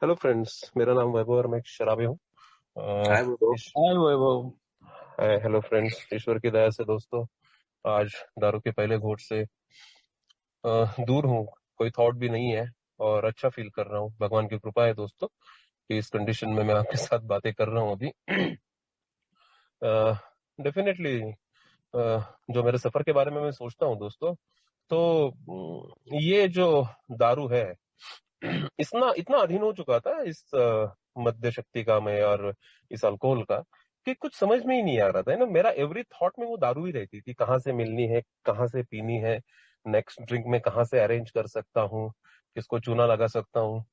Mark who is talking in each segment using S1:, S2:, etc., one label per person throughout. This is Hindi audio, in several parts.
S1: हेलो फ्रेंड्स, मेरा नाम वैभव और मैं एक शराबी हूँ।
S2: Hi bro.
S3: Hi Vaibhav.
S1: Hello friends, ईश्वर की दया से दोस्तों आज दारू के पहले घूंट से दूर हूँ। कोई थॉट भी नहीं है और अच्छा फील कर रहा हूँ। भगवान की कृपा है दोस्तों कि इस कंडीशन में मैं आपके साथ बातें कर रहा हूँ अभी। डेफिनेटली जो मेरे सफर के बारे में मैं सोचता हूँ दोस्तों, तो ये जो दारू है इतना इतना अधीन हो चुका था इस मद्य शक्ति का मैं और इस अल्कोहल का कि कुछ समझ में ही नहीं आ रहा था, है ना। मेरा एवरी थॉट में वो दारू ही रहती थी। कहाँ से मिलनी है, कहाँ से पीनी है, नेक्स्ट ड्रिंक में कहाँ से अरेंज कर सकता हूँ, किसको चूना लगा सकता हूँ,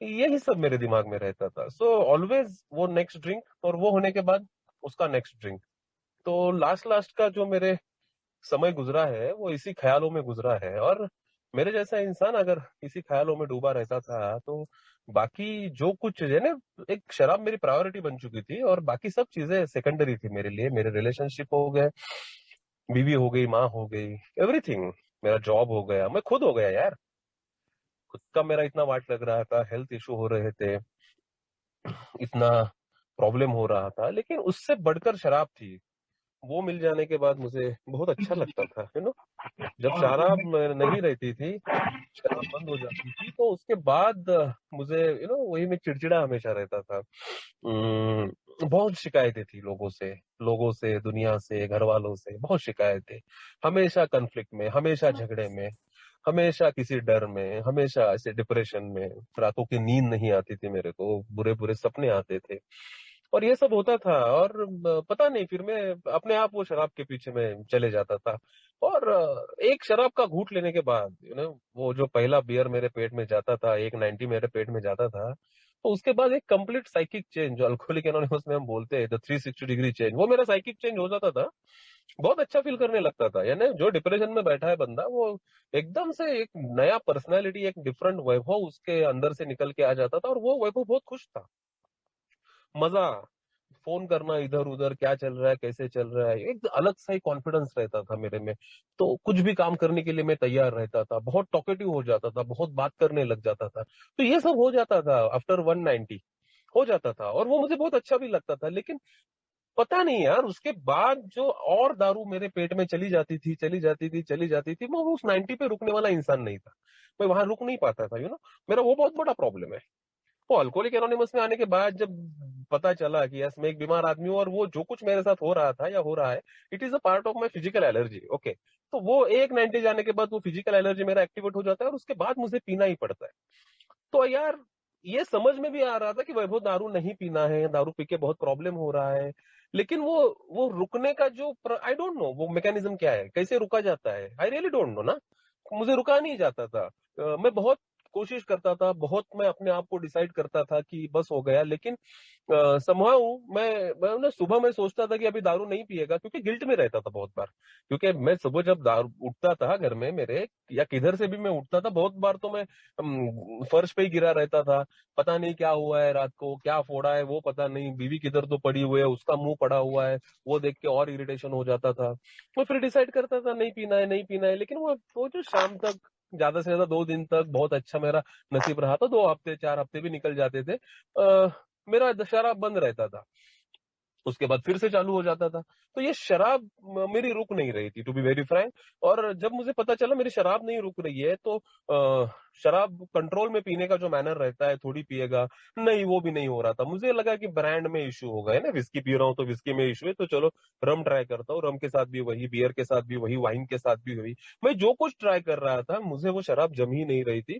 S1: यही सब मेरे दिमाग में रहता था। सो ऑलवेज वो नेक्स्ट ड्रिंक और वो होने के बाद उसका नेक्स्ट ड्रिंक। तो लास्ट लास्ट का जो मेरे समय गुजरा है वो इसी ख्यालों में गुजरा है। और मेरे जैसा इंसान अगर इसी ख्यालों में डूबा रहता था तो बाकी जो कुछ है ना, एक शराब मेरी प्रायोरिटी बन चुकी थी और बाकी सब चीजें सेकेंडरी थी मेरे लिए। मेरे रिलेशनशिप हो गए, बीवी हो गई, माँ हो गई, एवरीथिंग। मेरा जॉब हो गया, मैं खुद हो गया यार। खुद का मेरा इतना वाट लग रहा था, हेल्थ इशू हो रहे थे, इतना प्रॉब्लम हो रहा था, लेकिन उससे बढ़कर शराब थी। वो मिल जाने के बाद मुझे बहुत अच्छा लगता था, जब शराब नहीं रहती थी, शराब बंद हो जाती थी, तो उसके बाद मुझे वही मैं चिड़चिड़ा हमेशा रहता था। बहुत शिकायतें थी लोगों से, दुनिया से, घर वालों से बहुत शिकायतें। हमेशा कन्फ्लिक्ट में, हमेशा झगड़े में, हमेशा किसी डर में, हमेशा ऐसे डिप्रेशन में। रातों की नींद नहीं आती थी मेरे को, बुरे बुरे सपने आते थे और ये सब होता था। और पता नहीं, फिर मैं अपने आप वो शराब के पीछे में चले जाता था। और एक शराब का घूंट लेने के बाद वो जो पहला बियर मेरे पेट में जाता था, 190 मेरे पेट में जाता था, तो उसके बाद एक कंप्लीट साइकिक चेंज जो अल्कोहलिक एनोनिमस में हम बोलते हैं, द 360 डिग्री चेंज, वो मेरा साइकिक चेंज हो जाता था। बहुत अच्छा फील करने लगता था। यानी जो डिप्रेशन में बैठा है बंदा, वो एकदम से एक नया पर्सनैलिटी, एक डिफरेंट वैभव उसके अंदर से निकल के आ जाता था और वो वैभव बहुत खुश था। मजा, फोन करना इधर उधर, क्या चल रहा है, कैसे चल रहा है, एक अलग सा ही कॉन्फिडेंस रहता था मेरे में। तो कुछ भी काम करने के लिए मैं तैयार रहता था, बहुत टॉकेटिव हो जाता था, बहुत बात करने लग जाता था। तो ये सब हो जाता था आफ्टर 190, हो जाता था और वो मुझे बहुत अच्छा भी लगता था। लेकिन पता नहीं यार, उसके बाद जो और दारू मेरे पेट में चली जाती थी, चली जाती थी, चली जाती थी, मैं उस 90 पे रुकने वाला इंसान नहीं था। मैं वहां रुक नहीं पाता था, मेरा वो बहुत बड़ा प्रॉब्लम है। वो अल्कोहलिक एनोनिमस में आने के बाद जब पता चला कि यस, मैं एक बीमार आदमी हूँ और वो जो कुछ मेरे साथ हो रहा था या हो रहा है, it is a part of my physical allergy. Okay, तो वो एक 90 जाने के बाद वो फिजिकल एलर्जी मेरा एक्टिवेट हो जाता है और उसके बाद मुझे पीना ही पड़ता है। तो यार, ये समझ में भी आ रहा था कि वैभव दारू नहीं पीना है, दारू पी के बहुत प्रॉब्लम हो रहा है। लेकिन वो रुकने का जो आई डोंट नो वो मैकेनिज्म क्या है, कैसे रुका जाता है, आई रियली डोंट नो ना। मुझे रुका नहीं जाता था। मैं बहुत कोशिश करता था, बहुत मैं अपने आप को डिसाइड करता था कि बस हो गया। लेकिन समहाउ मैं ना सुबह मैं सोचता था कि अभी दारू नहीं पिएगा, क्योंकि गिल्ट में रहता था बहुत बार। क्योंकि मैं सुबह जब दारू उठता था घर में मेरे, या किधर से भी मैं उठता था, बहुत बार तो मैं फर्श पे ही गिरा रहता था। पता नहीं क्या हुआ है, रात को क्या फोड़ा है वो पता नहीं, बीवी किधर तो पड़ी हुई है, उसका मुंह पड़ा हुआ है, वो देख के और इरिटेशन हो जाता था। मैं फिर डिसाइड करता था नहीं पीना है, नहीं पीना है। लेकिन वो जो शाम तक, ज्यादा से ज्यादा 2 दिन तक बहुत अच्छा मेरा नसीब रहा था, 2 हफ्ते 4 हफ्ते भी निकल जाते थे, मेरा शराब बंद रहता था। उसके बाद फिर से चालू हो जाता था। तो ये शराब मेरी रुक नहीं रही थी, टू बी वेरी फ्रैंक। और जब मुझे पता चला मेरी शराब नहीं रुक रही है, तो शराब कंट्रोल में पीने का जो मैनर रहता है, थोड़ी पिएगा, नहीं वो भी नहीं हो रहा था। मुझे लगा कि ब्रांड में इशू होगा, है ना, विस्की पी रहा हूँ तो विस्की में इशू है, तो चलो रम ट्राई करता हूँ। रम के साथ भी वही, बियर के साथ भी वही, वाइन के साथ भी वही। मैं जो कुछ ट्राई कर रहा था, मुझे वो शराब जम ही नहीं रही थी।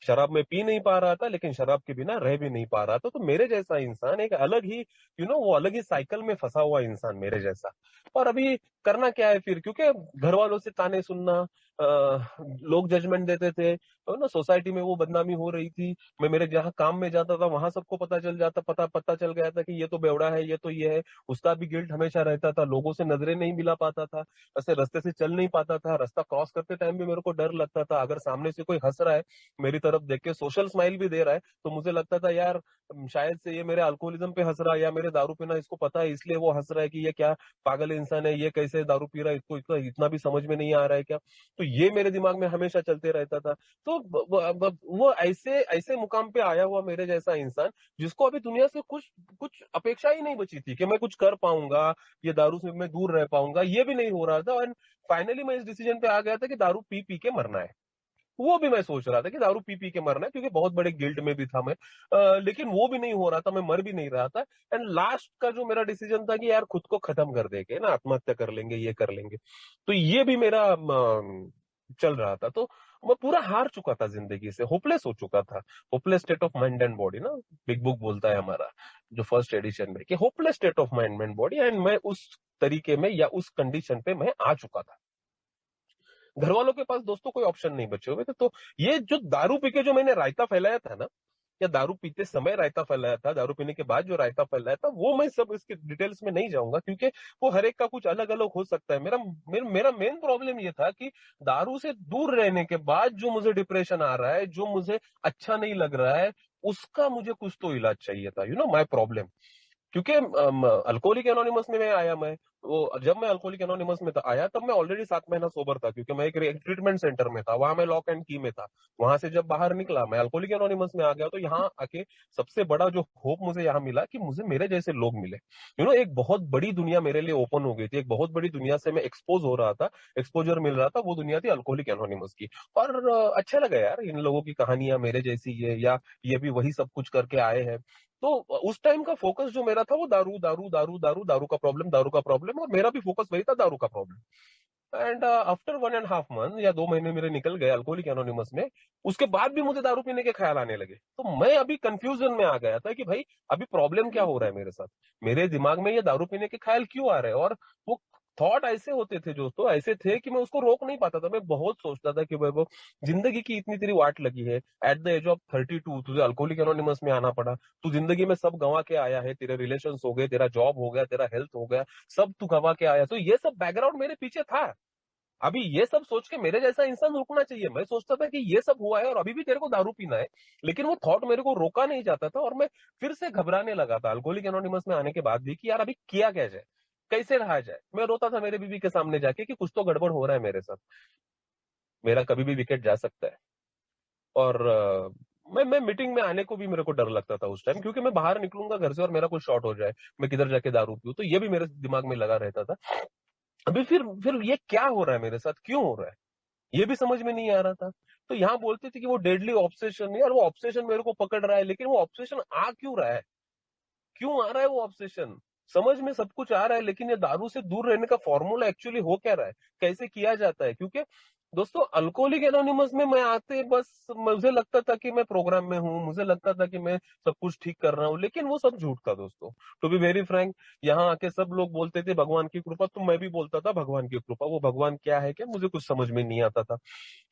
S1: शराब में पी नहीं पा रहा था, लेकिन शराब के बिना रह भी नहीं पा रहा था। तो मेरे जैसा इंसान एक अलग ही, वो अलग ही साइकिल में फंसा हुआ इंसान मेरे जैसा। और अभी करना क्या है फिर, क्योंकि घर वालों से ताने सुनना, लोग जजमेंट देते थे, तो ना सोसाइटी में वो बदनामी हो रही थी। मैं मेरे जहाँ काम में जाता था वहां सबको पता चल गया था कि ये तो बेवड़ा है, ये तो ये है। उसका भी गिल्ट हमेशा रहता था, लोगों से नजरें नहीं मिला पाता था, ऐसे रास्ते से चल नहीं पाता था। रास्ता क्रॉस करते टाइम भी मेरे को डर लगता था, अगर सामने से कोई हंस रहा है, मेरी तरफ देख के सोशल स्माइल भी दे रहा है, तो मुझे लगता था यार शायद से ये मेरे अल्कोहलिज्म पे हंस रहा है, या मेरे दारू पीना इसको पता है इसलिए वो हंस रहा है कि ये क्या पागल इंसान है, ये कैसे दारू पी रहा है, इसको इतना इतना भी समझ में नहीं आ रहा है क्या। तो ये मेरे दिमाग में हमेशा चलते रहता था। तो वो ऐसे ऐसे मुकाम पे आया हुआ मेरे जैसा इंसान, जिसको अभी दुनिया से कुछ कुछ अपेक्षा ही नहीं बची थी कि मैं कुछ कर पाऊंगा, ये दारू से मैं दूर रह पाऊंगा, ये भी नहीं हो रहा था। एंड फाइनली मैं इस डिसीजन पे आ गया था कि दारू पी पी के मरना है। वो भी मैं सोच रहा था कि दारू पी पी के मरना है, क्योंकि बहुत बड़े गिल्ट में भी था मैं। लेकिन वो भी नहीं हो रहा था, मैं मर भी नहीं रहा था। एंड लास्ट का जो मेरा डिसीजन था कि यार खुद को खत्म कर देंगे ना, आत्महत्या कर लेंगे, ये कर लेंगे। तो ये भी मेरा चल रहा था। तो मैं पूरा हार चुका था जिंदगी से, होपलेस हो चुका था। Hopeless state of mind and body ना, बिग बुक बोलता है हमारा जो फर्स्ट एडिशन में, कि hopeless state of mind and body. And मैं उस तरीके में या उस कंडीशन पे मैं आ चुका था। घर वालों के पास दोस्तों कोई ऑप्शन नहीं बचे हुए थे। तो ये जो दारू पी के जो मैंने रायता फैलाया था ना, या दारू पीते समय रायता फैलाया था, दारू पीने के बाद जो रायता फैलाया था, वो मैं सब इसके डिटेल्स में नहीं जाऊंगा, क्योंकि वो हर एक का कुछ अलग अलग हो सकता है। मेरा मेन प्रॉब्लम ये था कि दारू से दूर रहने के बाद जो मुझे डिप्रेशन आ रहा है, जो मुझे अच्छा नहीं लग रहा है, उसका मुझे कुछ तो इलाज चाहिए था। My problem. क्योंकि अल्कोहलिक एनोनिमस में मैं आया, मैं वो जब मैं अल्कोहलिक एनोनिमस में आया तब मैं ऑलरेडी 7 महीना सोबर था, क्योंकि मैं एक ट्रीटमेंट सेंटर में था, वहां मैं लॉक एंड की में था। वहां से जब बाहर निकला, मैं अल्कोहलिक एनोनिमस में आ गया, तो यहाँ आके सबसे बड़ा जो होप मुझे यहाँ मिला कि मुझे मेरे जैसे लोग मिले। एक बहुत बड़ी दुनिया मेरे लिए ओपन हो गई थी, एक बहुत बड़ी दुनिया से मैं एक्सपोज हो रहा था, एक्सपोजर मिल रहा था। वो दुनिया थी अल्कोहलिक एनोनिमस की। और अच्छा लगा यार, इन लोगों की कहानियां मेरे जैसी है, या ये भी वही सब कुछ करके आए हैं। तो उस टाइम का फोकस जो मेरा था वो दारू दारू दारू दारू दारू का प्रॉब्लम, दारू का प्रॉब्लम, और मेरा भी फोकस वही था, दारू का प्रॉब्लम। एंड आफ्टर 1.5 मंथ या 2 महीने मेरे निकल गए अल्कोहलिक एनोनिमस में। उसके बाद भी मुझे दारू पीने के ख्याल आने लगे। तो मैं अभी कंफ्यूजन में आ गया था कि भाई अभी प्रॉब्लम क्या हो रहा है मेरे साथ, मेरे दिमाग में ये दारू पीने के ख्याल क्यों आ रहे हैं। और वो थॉट ऐसे होते थे दोस्तों, ऐसे थे कि मैं उसको रोक नहीं पाता था। मैं बहुत सोचता था कि भाई वो जिंदगी की इतनी तेरी वाट लगी है, एट द एज ऑफ 32 तुझे अल्कोहलिक एनोनिमस में आना पड़ा। तू जिंदगी में सब गंवा के आया है, तेरे रिलेशन हो गए, तेरा जॉब हो गया, तेरा हेल्थ हो गया, सब तू गंवा के आया। तो ये सब बैकग्राउंड मेरे पीछे था। अभी ये सब सोच के मेरे जैसा इंसान रुकना चाहिए। मैं सोचता था कि ये सब हुआ है और अभी भी तेरे को दारू पीना है, लेकिन वो थॉट मेरे को रोका नहीं जाता था। और मैं फिर से घबराने लगा था अल्कोहलिक एनोनिमस में आने के बाद भी, कि यार अभी किया क्या जाए, कैसे रहा जाए। मैं रोता था मेरे बीवी के सामने जाके कि कुछ तो गड़बड़ हो रहा है मेरे साथ, मेरा कभी भी विकेट जा सकता है। और मैं मीटिंग में आने को भी मेरे को डर लगता था उस टाइम, क्योंकि मैं बाहर निकलूंगा घर से और मेरा कुछ शॉर्ट हो जाए, मैं किधर जाके दारू पीऊं। तो ये भी मेरे दिमाग में लगा रहता था। अभी फिर ये क्या हो रहा है मेरे साथ, क्यों हो रहा है, ये भी समझ में नहीं आ रहा था। तो यहाँ बोलते थे कि वो डेडली ऑब्सेशन है, और वो ऑब्सेशन मेरे को पकड़ रहा है, लेकिन वो ऑब्सेशन आ क्यों रहा है, क्यों आ रहा है वो ऑब्सेशन। समझ में सब कुछ आ रहा है, लेकिन ये दारू से दूर रहने का फॉर्मूला एक्चुअली हो क्या रहा है, कैसे किया जाता है। क्योंकि दोस्तों अल्कोहलिक एनोनिमस में मैं आते बस मुझे लगता था कि मैं प्रोग्राम में हूँ, मुझे लगता था कि मैं सब कुछ ठीक कर रहा हूँ, लेकिन वो सब झूठ था दोस्तों। टू बी वेरी फ्रैंक, यहाँ आके सब लोग बोलते थे भगवान की कृपा, तो मैं भी बोलता था भगवान की कृपा। वो भगवान क्या है क्या मुझे कुछ समझ में नहीं आता था।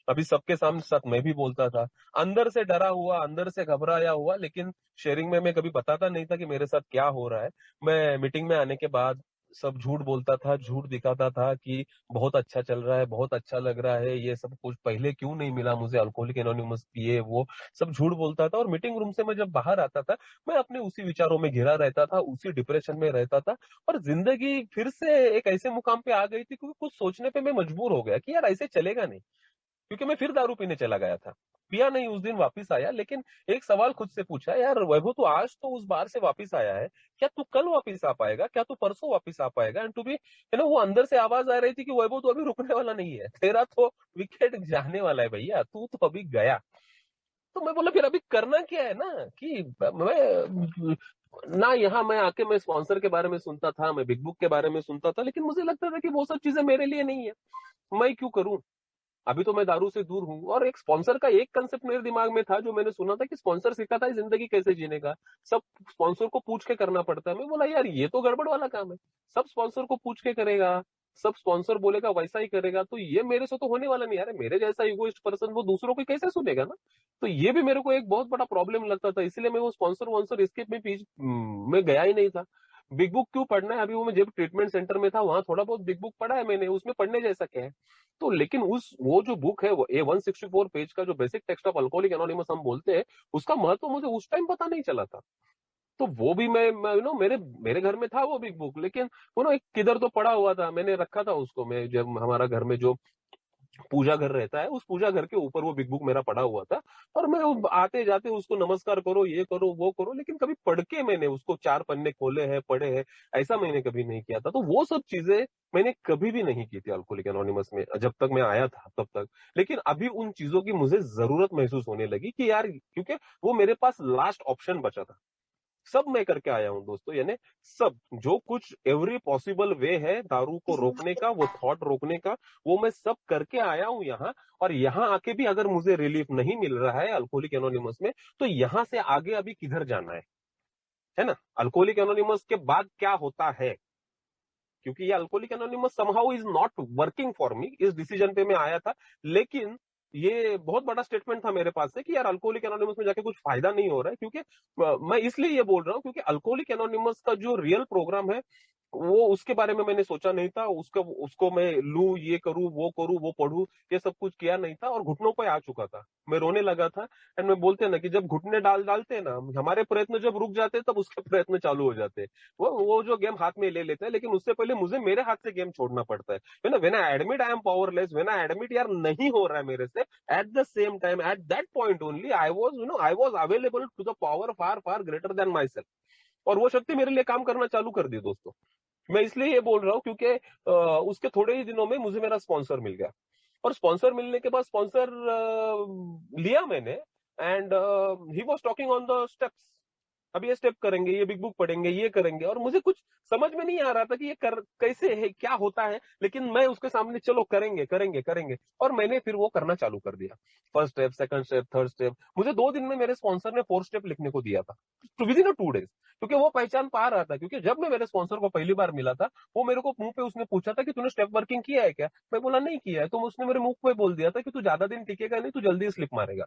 S1: अभी सबके सामने साथ मैं भी बोलता था, अंदर से डरा हुआ, अंदर से घबराया हुआ, लेकिन शेयरिंग में मैं कभी बताता नहीं था कि मेरे साथ क्या हो रहा है। मैं मीटिंग में आने के बाद सब झूठ बोलता था, झूठ दिखाता था कि बहुत अच्छा चल रहा है, बहुत अच्छा लग रहा है, ये सब कुछ पहले क्यों नहीं मिला मुझे, अल्कोहलिक एनोनिमस ये वो सब झूठ बोलता था। और मीटिंग रूम से मैं जब बाहर आता था, मैं अपने उसी विचारों में घिरा रहता था, उसी डिप्रेशन में रहता था। और जिंदगी फिर से एक ऐसे मुकाम पे आ गई थी, क्योंकि कुछ सोचने पे मैं मजबूर हो गया कि यार ऐसे चलेगा नहीं। क्योंकि मैं फिर दारू पीने चला गया था, पिया नहीं उस दिन, वापस आया। लेकिन एक सवाल खुद से पूछा, यार वैभव तू आज तो उस बार से वापस आया है, क्या तू कल वापस आ पाएगा, क्या तू परसों वापस आ पाएगा। एंड टू बी वो अंदर से आवाज आ रही थी कि वैभव तू अभी रुकने वाला नहीं है, तेरा तो विकेट जाने वाला है भैया, तू तो अभी गया। तो मैं बोला फिर अभी करना क्या है ना, कि मैं ना यहाँ मैं आके मैं स्पॉन्सर के बारे में सुनता था, मैं बिग बुक के बारे में सुनता था, लेकिन मुझे लगता था कि वो सब चीजें मेरे लिए नहीं है, मैं क्यों करूं। अभी तो मैं दारू से दूर हूँ। और एक स्पॉन्सर का एक कंसेप्ट मेरे दिमाग में था जो मैंने सुना था, कि स्पॉन्सर सिखाता है जिंदगी कैसे जीने का, सब स्पॉन्सर को पूछ के करना पड़ता है। मैं बोला यार ये तो गड़बड़ वाला काम है, सब स्पॉन्सर को पूछ के करेगा, सब स्पॉन्सर बोलेगा वैसा ही करेगा, तो ये मेरे से तो होने वाला नहीं। यार मेरे जैसा इगोइस्ट पर्सन वो दूसरों की कैसे सुनेगा ना। तो ये भी मेरे को एक बहुत बड़ा प्रॉब्लम लगता था, इसलिए मैं वो स्पॉन्सर वॉन्सर इसके में गया ही नहीं था। बिग बुक क्यों पढ़ना है, अभी वो मैं जब ट्रीटमेंट सेंटर में था वहां थोड़ा बहुत बिग बुक पढ़ा है मैंने, उसमें पढ़ने जैसा क्या है। तो लेकिन उस वो जो बुक है, वो A164 पेज का जो basic text of alcoholic anonymous हम बोलते हैं, उसका महत्व मुझे उस टाइम पता नहीं चला था। तो वो भी मैं मेरे मेरे घर में था वो बिग बुक, लेकिन एक किधर तो पड़ा हुआ था, मैंने रखा था उसको। मैं जब हमारा घर में जो पूजा घर रहता है, उस पूजा घर के ऊपर वो बिग बुक मेरा पड़ा हुआ था। और मैं आते जाते उसको नमस्कार करो, ये करो वो करो, लेकिन कभी पढ़ के मैंने उसको 4 पन्ने खोले हैं, पढ़े हैं, ऐसा मैंने कभी नहीं किया था। तो वो सब चीजें मैंने कभी भी नहीं की थी अल्कोहलिक एनोनिमस में, जब तक मैं आया था तब तक। लेकिन अभी उन चीजों की मुझे जरूरत महसूस होने लगी कि यार, क्योंकि वो मेरे पास लास्ट ऑप्शन बचा था। सब मैं करके आया हूं दोस्तों, यानी सब जो कुछ एवरी पॉसिबल वे है दारू को रोकने का, वो थॉट रोकने का, वो मैं सब करके आया हूं यहाँ। और यहाँ आके भी अगर मुझे रिलीफ नहीं मिल रहा है अल्कोहलिक एनोनिमस में, तो यहाँ से आगे अभी किधर जाना है ना? अल्कोहलिक एनोनिमस के बाद क्या होता है? क्योंकि ये alcoholic anonymous somehow is not working for me, इस डिसीजन पे मैं आया था। लेकिन ये बहुत बड़ा स्टेटमेंट था मेरे पास से कि यार अल्कोहलिक एनोनिमस में जाके कुछ फायदा नहीं हो रहा है। क्योंकि मैं इसलिए ये बोल रहा हूँ क्योंकि अल्कोहलिक एनोनिमस का जो रियल प्रोग्राम है, वो उसके बारे में मैंने सोचा नहीं था। उसका उसको मैं लूं, ये करूं, वो पढ़ूं, ये सब कुछ किया नहीं था, और घुटनों पे आ चुका था, मैं रोने लगा था। एंड मैं बोलते हैं ना कि जब घुटने डालते हैं ना, हमारे प्रयत्न जब रुक जाते हैं तब उसके प्रयत्न चालू हो जाते हैं। वो जो गेम हाथ में ले लेते हैं, लेकिन उससे पहले मुझे मेरे हाथ से गेम छोड़ना पड़ता है ना। When I admit I am powerless, when I admit यार नहीं हो रहा है मेरे से, at the same time at that point only I was available to the power far far greater than myself. और वो शक्ति मेरे लिए काम करना चालू कर दी दोस्तों। मैं इसलिए ये बोल रहा हूँ क्योंकि उसके थोड़े ही दिनों में मुझे मेरा स्पॉन्सर मिल गया। और स्पॉन्सर मिलने के बाद स्पॉन्सर लिया मैंने। And he was talking on the steps. अब ये स्टेप करेंगे, ये बिग बुक पढ़ेंगे, ये करेंगे, और मुझे कुछ समझ में नहीं आ रहा था कि ये कैसे है, क्या होता है। लेकिन मैं उसके सामने चलो करेंगे करेंगे करेंगे, और मैंने फिर वो करना चालू कर दिया। First step, second step, third step. मुझे 2 दिन में मेरे स्पॉन्सर ने 4 स्टेप लिखने को दिया था, विद इन 2 डेज। क्योंकि वो पहचान पा रहा था, क्योंकि जब मैं मेरे स्पॉन्सर को पहली बार मिला था, वो मेरे को मुंह पे उसने पूछा था कि तूने स्टेप वर्किंग किया है क्या? मैं बोला नहीं किया है। तो उसने मेरे मुंह पे बोल दिया था कि तू ज्यादा दिन टिकेगा नहीं, तू जल्दी स्लिप मारेगा।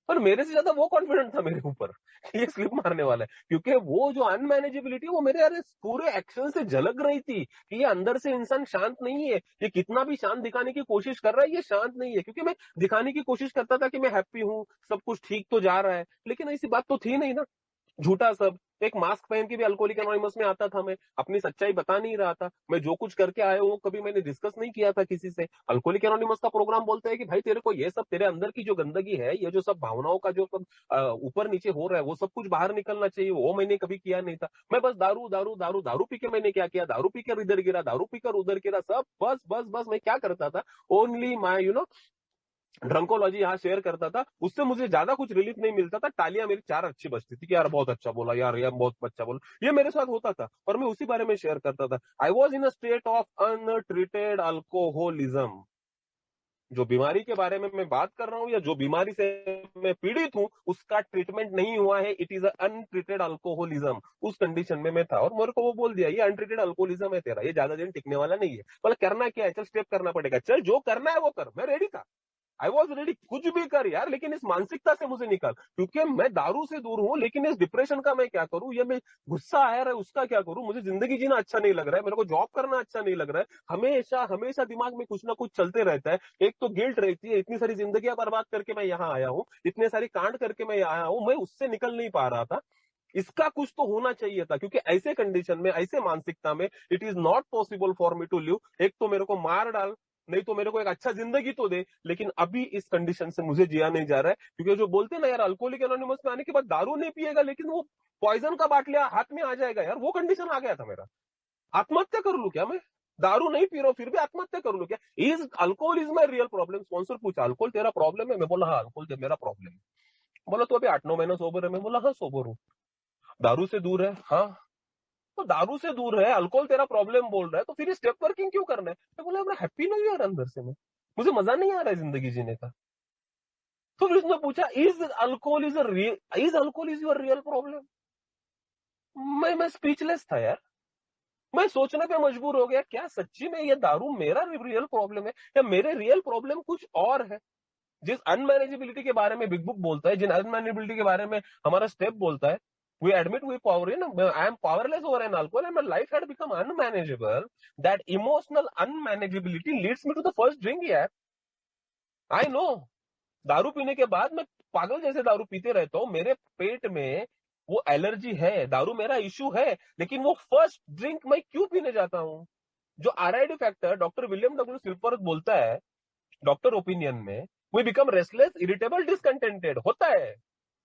S1: और मेरे से ज्यादा वो कॉन्फिडेंट था मेरे ऊपर कि ये स्लिप मारने वाला है, क्योंकि वो जो अनमैनेजेबिलिटी वो मेरे यार पूरे एक्शन से झलक रही थी कि ये अंदर से इंसान शांत नहीं है। ये कितना भी शांत दिखाने की कोशिश कर रहा है, ये शांत नहीं है। क्योंकि मैं दिखाने की कोशिश करता था कि मैं हैप्पी हूं, सब कुछ ठीक तो जा रहा है, लेकिन ऐसी बात तो थी नहीं ना। झूठा सब। एक मास्क पहन के भी अल्कोहलिक एनोनिमस में आता था, मैं अपनी सच्चाई बता नहीं रहा था। मैं जो कुछ करके आया हूँ कभी मैंने डिस्कस नहीं किया था किसी से। अल्कोहलिक एनोनिमस का प्रोग्राम बोलता है कि भाई तेरे को ये सब, तेरे अंदर की जो गंदगी है, ये जो सब भावनाओं का जो सब ऊपर नीचे हो रहा है, वो सब कुछ बाहर निकलना चाहिए। वो मैंने कभी किया नहीं था। मैं बस दारू दारू दारू दारू पी के मैंने क्या किया, दारू पीकर इधर गिरा, दारू पीकर उधर गिरा, सब बस बस बस। मैं क्या करता था, ओनली माई ड्रंकोलॉजी यहाँ शेयर करता था, उससे मुझे ज्यादा कुछ रिलीफ नहीं मिलता था। तालियां मेरी 4 अच्छी बजती थी कि यार बहुत अच्छा बोला, यार बहुत अच्छा बोला, ये मेरे साथ होता था, और मैं उसी बारे में शेयर करता था। I was in a state of untreated alcoholism. जो बीमारी के बारे में मैं बात कर रहा हूँ, या जो बीमारी से मैं पीड़ित हूँ, उसका ट्रीटमेंट नहीं हुआ है, इट इज अनट्रीटेड अल्कोहलिज्म। उस कंडीशन में मैं था, और मेरे को वो बोल दिया ये अनट्रीटेड अल्कोहलिज्म है तेरा, ये ज्यादा दिन टिकने वाला नहीं है। बोला करना क्या है, चल स्टेप करना पड़ेगा, चल जो करना है वो कर। मैं रेडी था, आई वॉज रेडी, कुछ भी कर यार, लेकिन इस मानसिकता से मुझे निकाल। क्योंकि मैं दारू से दूर हूं, लेकिन इस डिप्रेशन का मैं क्या करूं, ये मैं गुस्सा आ रहा है उसका क्या करूं, मुझे जिंदगी जीना अच्छा नहीं लग रहा है, मेरे को जॉब करना अच्छा नहीं लग रहा है, हमेशा हमेशा दिमाग में कुछ ना कुछ चलते रहता है। एक तो गिल्ट रहती है, इतनी सारी जिंदगियां बर्बाद करके मैं यहाँ आया हूँ, इतने सारी कांड करके मैं आया हूँ, मैं उससे निकल नहीं पा रहा था। इसका कुछ तो होना चाहिए था, क्योंकि ऐसे कंडीशन में, ऐसे मानसिकता में, it is not possible for me to live. एक तो मेरे को मार डाल, नहीं तो मेरे को एक अच्छा जिंदगी तो दे, लेकिन अभी इस कंडीशन से मुझे जिया नहीं जा रहा है। क्योंकि जो बोलते हैं ना यार, अल्कोहलिक एनोनिमस में आने के बाद दारू नहीं पिएगा, लेकिन वो पॉइजन का बाटलिया हाथ में आ जाएगा यार, वो कंडीशन आ गया था मेरा। आत्महत्या कर लू क्या मैं? दारू नहीं पी रहा हूं फिर भी आत्महत्या कर लू क्या? Is alcohol is my real problem? Sponsor पूछा अल्कोहल तेरा प्रॉब्लम है? मैं बोला हाँ अल्कोहल मेरा प्रॉब्लम है। बोला तो अभी 8-9 महीना सोबर है? मैं बोला हाँ सोबर हूँ। दारू से दूर है? हाँ। तो दारू से दूर है, अल्कोहल तेरा प्रॉब्लम बोल रहा है, तो फिर स्टेप वर्किंग क्यों करना है? मैं बोला मैं हैप्पी नहीं यार अंदर से, मैं मुझे मजा नहीं आ रहा है जिंदगी जीने का। तो फिर उसने पूछा is alcohol is your real problem? मैं स्पीचलेस था यार। मैं सोचने पे मजबूर हो गया, क्या सच्ची में ये दारू मेरा रियल प्रॉब्लम है, या मेरे रियल प्रॉब्लम कुछ और है? जिस अनमैनेजेबिलिटी के बारे में बिग बुक बोलता है, जिन अनमैनेजेबिलिटी के बारे में हमारा स्टेप बोलता है, we admit we power in I am powerless over an alcohol and my life had become unmanageable. That emotional unmanageability leads me to the first drink यार। I know। दारू पीने के बाद मैं पागल जैसे दारू पीते रहता हूँ, मेरे पेट में वो एलर्जी है, दारू मेरा इश्यू है, लेकिन वो फर्स्ट ड्रिंक मैं क्यों पीने जाता हूं? जो RID factor doctor William W Silkworth बोलता है, डॉक्टर ओपिनियन में, we become restless, irritable, discontented होता है।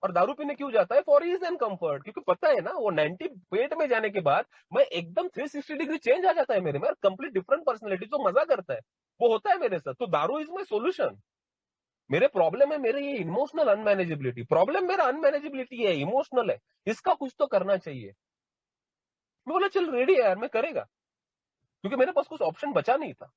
S1: और दारू पीने क्यों जाता है? फॉर ईज एंड कंफर्ट, क्योंकि पता है ना वो 90 पेट में जाने के बाद मैं एकदम 360 डिग्री चेंज आ जाता है मेरे में, कंप्लीट डिफरेंट पर्सनैलिटी, जो मजा करता है वो होता है मेरे साथ। तो दारू इज माई सोल्यूशन। मेरे प्रॉब्लम है मेरे ये इमोशनल अनमैनेजेबिलिटी, प्रॉब्लम मेरा अनमैनेजेबिलिटी है, इमोशनल है, इसका कुछ तो करना चाहिए। मैं बोला चल रेडी है यार, मैं करेगा, क्योंकि मेरे पास कुछ ऑप्शन बचा नहीं था।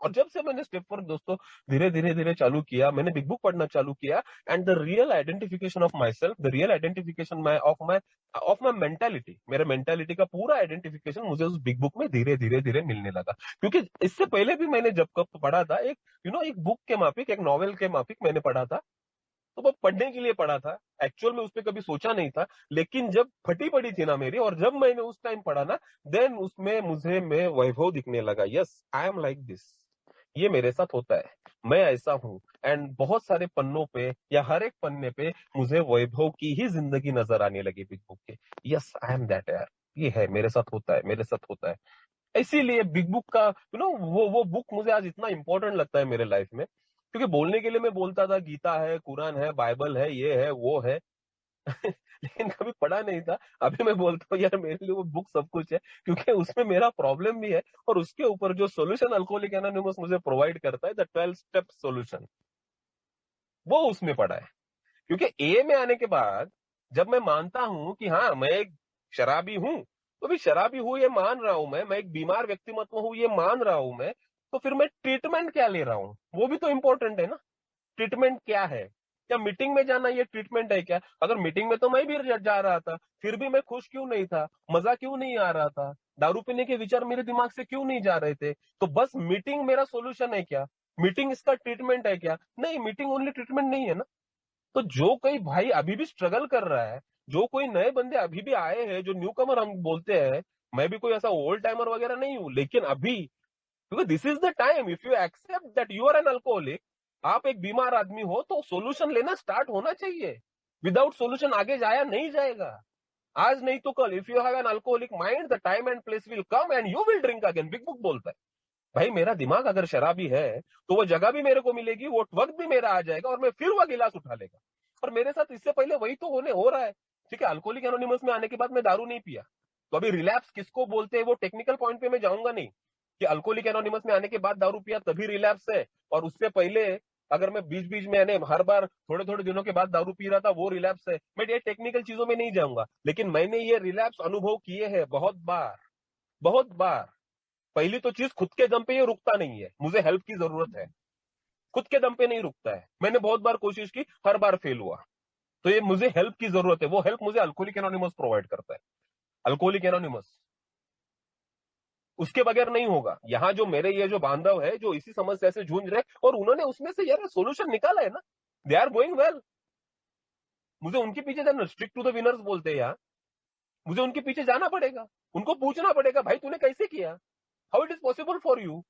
S1: और जब से मैंने स्टेप वर्क दोस्तों धीरे धीरे धीरे चालू किया, मैंने बिग बुक पढ़ना चालू किया, and the real identification of my self, the real identification of my mentality, मेरे मेंटेलिटी का पूरा आइडेंटिफिकेशन मुझे उस बिग बुक में धीरे धीरे धीरे मिलने लगा। क्योंकि इससे पहले भी मैंने जब कब पढ़ा था एक एक बुक के माफिक, एक नॉवेल के माफिक मैंने पढ़ा था, तो वो पढ़ने के लिए पढ़ा था, एक्चुअल में उस पर कभी सोचा नहीं था। लेकिन जब फटी पड़ी थी ना मेरी, और जब मैंने उस टाइम पढ़ा ना, देन उसमें मुझे मैं वैभव दिखने लगा। Yes, I am like this, ये मेरे साथ होता है, मैं ऐसा हूं। एंड बहुत सारे पन्नों पे या हर एक पन्ने पे मुझे वैभव की ही जिंदगी नजर आने लगी बिग बुक के। यस, आई एम दैट यार, ये है मेरे साथ होता है, मेरे साथ होता है। इसीलिए बिग बुक का वो बुक मुझे आज इतना इंपॉर्टेंट लगता है मेरे लाइफ में, क्योंकि बोलने के लिए मैं बोलता था गीता है, कुरान है, बाइबल है, ये है वो है लेकिन कभी पढ़ा नहीं था। अभी मैं बोलता हूँ यार मेरे लिए वो बुक सब कुछ है, क्योंकि उसमें मेरा प्रॉब्लम भी है, और उसके ऊपर जो सोल्यूशन अल्कोहलिक एनोनिमस मुझे प्रोवाइड करता है, द 12 स्टेप सोल्यूशन, वो उसमें पड़ा है। क्योंकि ए में आने के बाद जब मैं मानता हूं कि हाँ मैं एक शराबी हूं, तो भी शराबी हूं ये मान रहा हूं, मैं एक बीमार व्यक्तिमत्व हूं ये मान रहा हूं मैं, तो फिर मैं ट्रीटमेंट क्या ले रहा हूं, वो भी तो इंपॉर्टेंट है ना। ट्रीटमेंट क्या है? क्या मीटिंग में जाना ये ट्रीटमेंट है क्या? अगर मीटिंग में तो मैं भी जा रहा था, फिर भी मैं खुश क्यों नहीं था, मजा क्यों नहीं आ रहा था, दारू पीने के विचार मेरे दिमाग से क्यों नहीं जा रहे थे? तो बस मीटिंग मेरा सोल्यूशन है क्या? मीटिंग इसका ट्रीटमेंट है क्या? नहीं, मीटिंग ओनली ट्रीटमेंट नहीं है ना। तो जो कोई भाई अभी भी स्ट्रगल कर रहा है, जो कोई नए बंदे अभी भी आए हैं, जो न्यू कमर हम बोलते हैं, मैं भी कोई ऐसा ओल्ड टाइमर वगैरह नहीं हूं, लेकिन अभी, क्योंकि this is the time, if you accept that you are an alcoholic, आप एक बीमार आदमी हो, तो सोल्यूशन लेना स्टार्ट होना चाहिए। विदाउट सोल्यूशन आगे जाया नहीं जाएगा। आज नहीं तो कल, if you have an alcoholic mind, the time and place will come and you will drink again, big book बोलता है। भाई मेरा दिमाग अगर शराबी है, तो वो जगह भी मेरे को मिलेगी, वो वक्त भी मेरा आ जाएगा, और मैं फिर वो गिलास उठा लेगा। और मेरे साथ इससे पहले वही तो होने हो रहा है। ठीक है, अल्कोहलिक एनोनिमस में आने के बाद मैं दारू नहीं पिया, तो अभी रिलैप्स किसको बोलते हैं वो टेक्निकल पॉइंट पे मैं जाऊंगा नहीं, कि अल्कोहलिक एनोनिमस में आने के बाद दारू पिया तभी रिलैप्स है, और उससे पहले अगर मैं बीच बीच में यानी हर बार थोड़े थोड़े दिनों के बाद दारू पी रहा था वो रिलैप्स है। मैं ये टेक्निकल चीजों में नहीं जाऊंगा, लेकिन मैंने ये रिलैप्स अनुभव किए हैं बहुत बार, बहुत बार। पहली तो चीज, खुद के दम पे ये रुकता नहीं है, मुझे हेल्प की जरूरत है। खुद के दम पे नहीं रुकता है, मैंने बहुत बार कोशिश की, हर बार फेल हुआ। तो ये मुझे हेल्प की जरूरत है, वो हेल्प मुझे अल्कोहलिक एनोनिमस प्रोवाइड करता है। अल्कोहलिक एनोनिमस, उसके बगैर नहीं होगा। यहाँ जो मेरे ये जो बांधव है, जो इसी समस्या से जूझ रहे, और उन्होंने उसमें से यार सोल्यूशन निकाला है ना, दे आर गोइंग वेल। मुझे उनके पीछे जाना, स्ट्रिक्ट टू द विनर्स बोलते हैं यार, मुझे उनके पीछे जाना पड़ेगा, उनको पूछना पड़ेगा भाई तूने कैसे किया, how it is possible for you.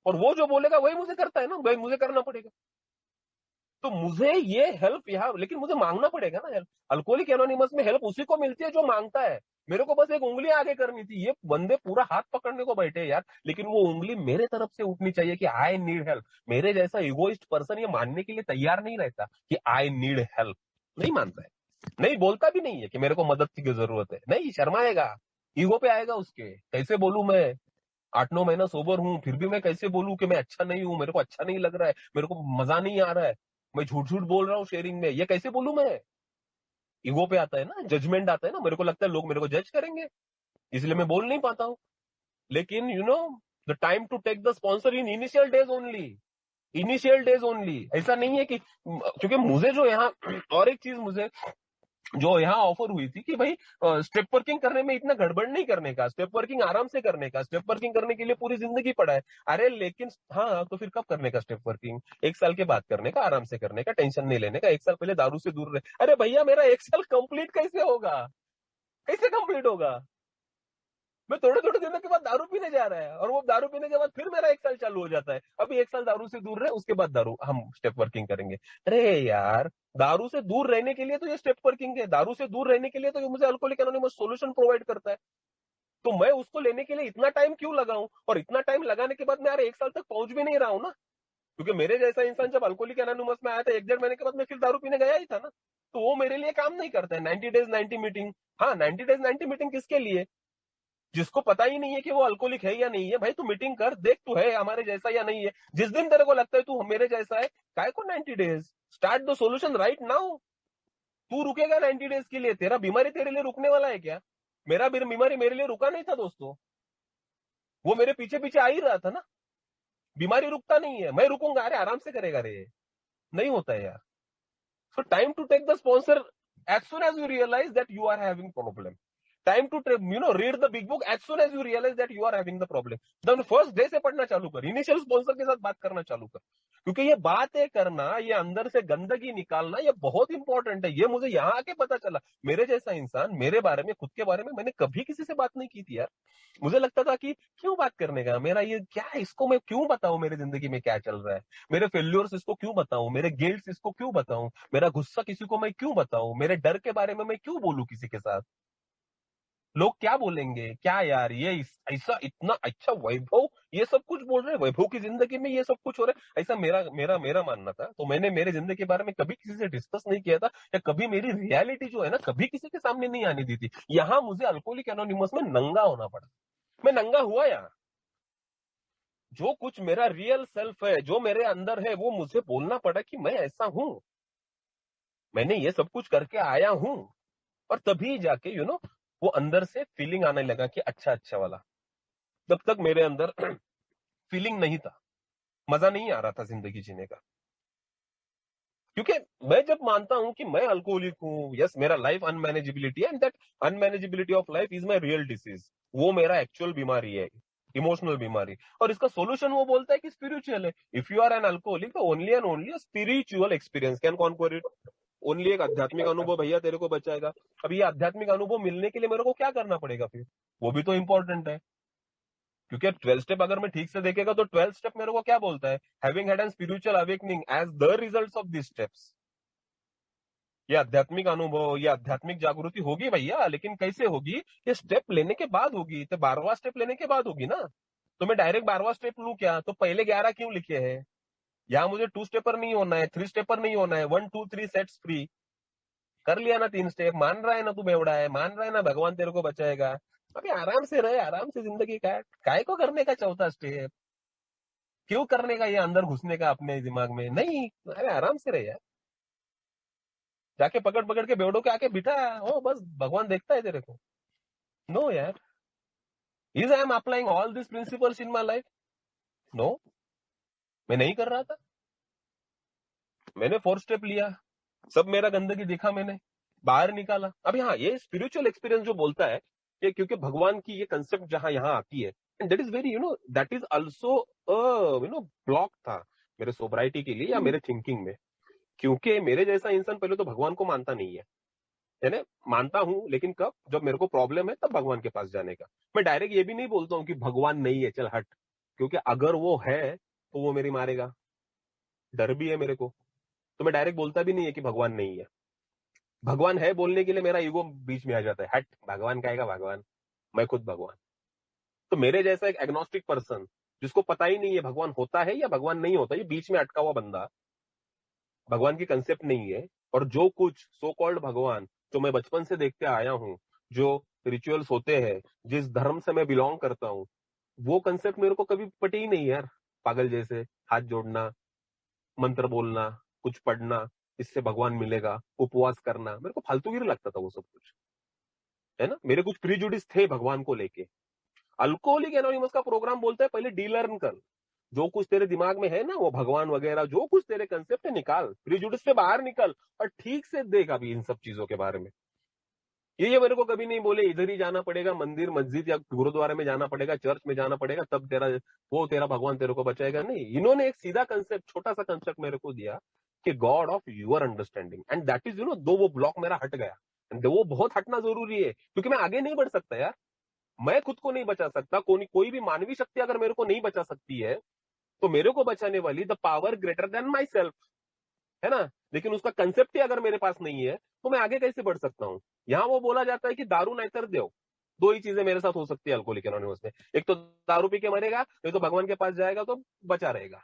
S1: और वो जो बोलेगा वही मुझे करता है ना, भाई मुझे करना पड़ेगा। तो मुझे ये हेल्प यहाँ, लेकिन मुझे मांगना पड़ेगा ना हेल्प। अल्कोहलिक एनोनिमस में हेल्प उसी को मिलती है जो मांगता है। मेरे को बस एक उंगली आगे करनी थी, ये बंदे पूरा हाथ पकड़ने को बैठे यार, लेकिन वो उंगली मेरे तरफ से उठनी चाहिए कि आई नीड हेल्प। मेरे जैसा इगोइस्ट पर्सन ये मानने के लिए तैयार नहीं रहता कि आई नीड हेल्प, नहीं मानता है, नहीं बोलता भी नहीं है कि मेरे को मदद की जरूरत है, नहीं, शर्माएगा, ईगो पे आएगा उसके। कैसे बोलूं मैं, 8-9 महीना सोबर हूं, फिर भी मैं कैसे बोलूं कि मैं अच्छा नहीं हूं, मेरे को अच्छा नहीं लग रहा है, मेरे को मजा नहीं आ रहा है, मैं झूठ झूठ बोल रहा हूँ शेयरिंग में, ये कैसे बोलूं मैं। ईगो पे आता है ना, जजमेंट आता है ना, मेरे को लगता है लोग मेरे को जज करेंगे, इसलिए मैं बोल नहीं पाता हूँ। लेकिन the time to take the sponsor in initial days only, initial days only. ऐसा नहीं है कि, क्योंकि मुझे जो यहाँ और एक चीज मुझे जो यहाँ ऑफर हुई थी कि भाई स्टेप वर्किंग करने में इतना गड़बड़ नहीं करने का, स्टेप वर्किंग आराम से करने का, स्टेप वर्किंग करने के लिए पूरी जिंदगी पड़ा है। अरे लेकिन हाँ, तो फिर कब करने का स्टेप वर्किंग? 1 साल के बाद करने का, आराम से करने का, टेंशन नहीं लेने का, 1 साल पहले दारू से दूर रहे। अरे भैया मेरा 1 साल कंप्लीट कैसे होगा, कैसे कंप्लीट होगा? मैं थोड़े थोड़े दिनों के बाद दारू पीने जा रहा है, और वो दारू पीने के बाद फिर मेरा 1 साल चालू हो जाता है। अभी 1 साल दारू से दूर रहे, उसके बाद दारू हम स्टेप वर्किंग करेंगे। अरे यार, दारू से दूर रहने के लिए तो ये स्टेप वर्किंग है, दारू से दूर रहने के लिए तो ये मुझे अल्कोहलिक एनोनिमस सोल्यूशन प्रोवाइड करता है। तो मैं उसको लेने के लिए इतना टाइम क्यों लगाऊं, और इतना टाइम लगाने के बाद मैं यार 1 साल तक पहुंच भी नहीं रहा हूं ना। क्योंकि मेरे जैसा इंसान जब अल्कोहलिक एनोनिमस में आया था 1 डेढ़ महीने के बाद मैं फिर दारू पीने गया ही था ना। तो वो मेरे लिए काम नहीं करता है 90 डेज 90 मीटिंग। हाँ, 90 डेज 90 मीटिंग किसके लिए? जिसको पता ही नहीं है कि वो अल्कोहलिक है या नहीं है। भाई तू मीटिंग कर, देख तू है हमारे जैसा या नहीं है। जिस दिन तेरे को लगता है तू मेरे जैसा है, काय को 90 days, start the solution right now. तू रुकेगा 90 डेज के लिए? तेरा बीमारी तेरे लिए रुकने वाला है क्या? मेरा बीमारी मेरे लिए रुका नहीं था दोस्तों, वो मेरे पीछे पीछे आ ही रहा था ना। बीमारी रुकता नहीं है, मैं रुकूंगा? अरे आराम से करेगा रे, नहीं होता है यार। So time to take the sponsor as soon as you realise that you are having problem. Time to read the big book as soon as you realise that you are having the problem. Then first day से पढ़ना चालू कर, इनिशियल स्पॉन्सर के साथ बात करना चालू कर। क्योंकि ये बातें करना, ये अंदर से गंदगी निकालना, ये बहुत इंपॉर्टेंट है। ये मुझे यहाँ आके पता चला। मेरे जैसा इंसान मेरे बारे में, खुद के बारे में मैंने कभी किसी से बात नहीं की थी यार। मुझे लगता था कि क्यों बात करने का, मेरा ये क्या है, इसको मैं क्यों बताऊं मेरी जिंदगी में क्या चल रहा है, मेरे फेल्योर्स इसको क्यों बताऊं, मेरे गिल्ट्स इसको क्यों बताऊं, मेरा गुस्सा किसी को मैं क्यों बताऊं, मेरे डर के बारे में मैं क्यों बोलूं किसी के साथ। लोग क्या बोलेंगे, क्या यार ये ऐसा इतना अच्छा वैभव, ये सब कुछ बोल रहे हैं, वैभव की जिंदगी में ये सब कुछ हो रहा है, ऐसा मेरा मेरा मेरा मानना था। तो मैंने मेरे जिंदगी के बारे में कभी किसी से डिस्कस नहीं किया था, या कभी मेरी रियलिटी जो है ना कभी किसी के सामने नहीं आने दी थी। यहाँ मुझे अल्कोहलिक एनोनिमस में नंगा होना पड़ा। मैं नंगा हुआ यहाँ। जो कुछ मेरा रियल सेल्फ है, जो मेरे अंदर है, वो मुझे बोलना पड़ा कि मैं ऐसा हूं, मैंने ये सब कुछ करके आया हूं। और तभी जाके वो अंदर से फीलिंग आने लगा कि अच्छा अच्छा वाला। तब तक मेरे अंदर फीलिंग नहीं था, मजा नहीं आ रहा था जिंदगी जीने का। क्योंकि मैं जब मानता हूं कि मैं अल्कोहलिक हूं, यस मेरा लाइफ अनमैनेजेबिलिटी है, and that unmanageability of life is my real disease, वो मेरा एक्चुअल बीमारी है, इमोशनल बीमारी। और इसका सोल्यूशन वो बोलता है कि स्पिरिचुअल है। If you are an alcoholic तो only and only spiritual experience can conquer it. Only एक आध्यात्मिक अनुभव भैया तेरे को बचाएगा। अब ये आध्यात्मिक अनुभव मिलने के लिए मेरे को क्या करना पड़ेगा फिर, वो भी तो इंपॉर्टेंट है। क्योंकि 12 स्टेप अगर मैं ठीक से देखेगा तो 12 स्टेप मेरे को क्या बोलता है, having had an spiritual awakening as the results of this steps. ये आध्यात्मिक अनुभव, ये आध्यात्मिक जागृति होगी भैया, लेकिन कैसे होगी? ये स्टेप लेने के बाद होगी, तो 12वां स्टेप लेने के बाद होगी ना। तो मैं डायरेक्ट 12वां स्टेप लूं क्या? तो पहले 11 क्यों लिखे हैं? यहाँ मुझे 2 स्टेपर नहीं होना है, 3 स्टेपर नहीं होना है, 1 2 3 सेट्स फ्री। कर लिया ना 3 स्टेप, मान रहा है ना तू बेवड़ा है, मान रहा है ना भगवान तेरे को बचाएगा। अभी आराम से रहे, आराम से जिंदगी काट, काय को करने का चौथा स्टेप, क्यों करने का ये अंदर घुसने का अपने दिमाग में, नहीं। अरे आराम से रहे यार, जाके पकड़ पकड़ के बेवड़ों के आके बिठा हो, बस भगवान देखता है तेरे को। नो यार, is I am applying all this principles in my life? No, मैं नहीं कर रहा था। मैंने 4 स्टेप लिया, सब मेरा गंदगी देखा, मैंने बाहर निकाला। अब हाँ, ये स्पिरिचुअल एक्सपीरियंस जो बोलता है कि क्योंकि भगवान की ये कंसेप्ट जहां यहाँ आती है, and that is very that is also block था मेरे सोब्राइटी के लिए या मेरे थिंकिंग में। क्योंकि मेरे जैसा इंसान पहले तो भगवान को मानता नहीं है, यानी मानता हूं लेकिन कब, जब मेरे को प्रॉब्लम है तब भगवान के पास जाने का। मैं डायरेक्ट ये भी नहीं बोलता हूँ कि भगवान नहीं है, चल हट, क्योंकि अगर वो है तो वो मेरी मारेगा, डर भी है मेरे को। तो मैं डायरेक्ट बोलता भी नहीं है कि भगवान नहीं है। भगवान है बोलने के लिए मेरा ईगो बीच में आ जाता है, हट भगवान कहेगा भगवान, मैं खुद भगवान। तो मेरे जैसा एक एग्नोस्टिक पर्सन जिसको पता ही नहीं है भगवान होता है या भगवान नहीं होता, ये बीच में अटका हुआ बंदा, भगवान की कंसेप्ट नहीं है। और जो कुछ सो कॉल्ड भगवान जो मैं बचपन से देखते आया हूं, जो रिचुअल्स होते हैं, जिस धर्म से मैं बिलोंग करता हूं, वो कंसेप्ट मेरे को कभी पटे ही नहीं यार। पागल जैसे हाथ जोड़ना, मंत्र बोलना, कुछ पढ़ना, इससे भगवान मिलेगा, उपवास करना, मेरे को फालतूगिरी लगता था वो सब कुछ, है ना। मेरे कुछ प्रीजुडिस थे भगवान को लेके। अल्कोहलिक एनोनिमस का प्रोग्राम बोलता है पहले डीलर्न कर, जो कुछ तेरे दिमाग में है ना वो भगवान वगैरह जो कुछ तेरे कंसेप्ट है निकाल, प्रीजुडिस से बाहर निकल और ठीक से देख अभी इन सब चीजों के बारे में। ये मेरे को कभी नहीं बोले इधर ही जाना पड़ेगा, मंदिर मस्जिद या गुरुद्वारे में जाना पड़ेगा, चर्च में जाना पड़ेगा, तब तेरा भगवान तेरे को बचाएगा। नहीं, इन्होंने एक सीधा कंसेप्ट, छोटा सा कंसेप्ट मेरे को दिया कि God of your understanding, and that is दो वो ब्लॉक मेरा हट गया। वो बहुत हटना जरूरी है, क्योंकि मैं आगे नहीं बढ़ सकता यार। मैं खुद को नहीं बचा सकता, कोई भी मानवीय शक्ति अगर मेरे को नहीं बचा सकती है, तो मेरे को बचाने वाली the power greater than my self, है ना? लेकिन उसका कंसेप्ट ही अगर मेरे पास नहीं है तो मैं आगे कैसे बढ़ सकता हूँ? यहाँ वो बोला जाता है कि दारू नहीं देव, दो ही चीजें मेरे साथ हो सकती है अल्कोहलिक एनोनिमस में। एक तो दारू पी के मरेगा, नहीं तो भगवान के पास जाएगा तो बचा रहेगा।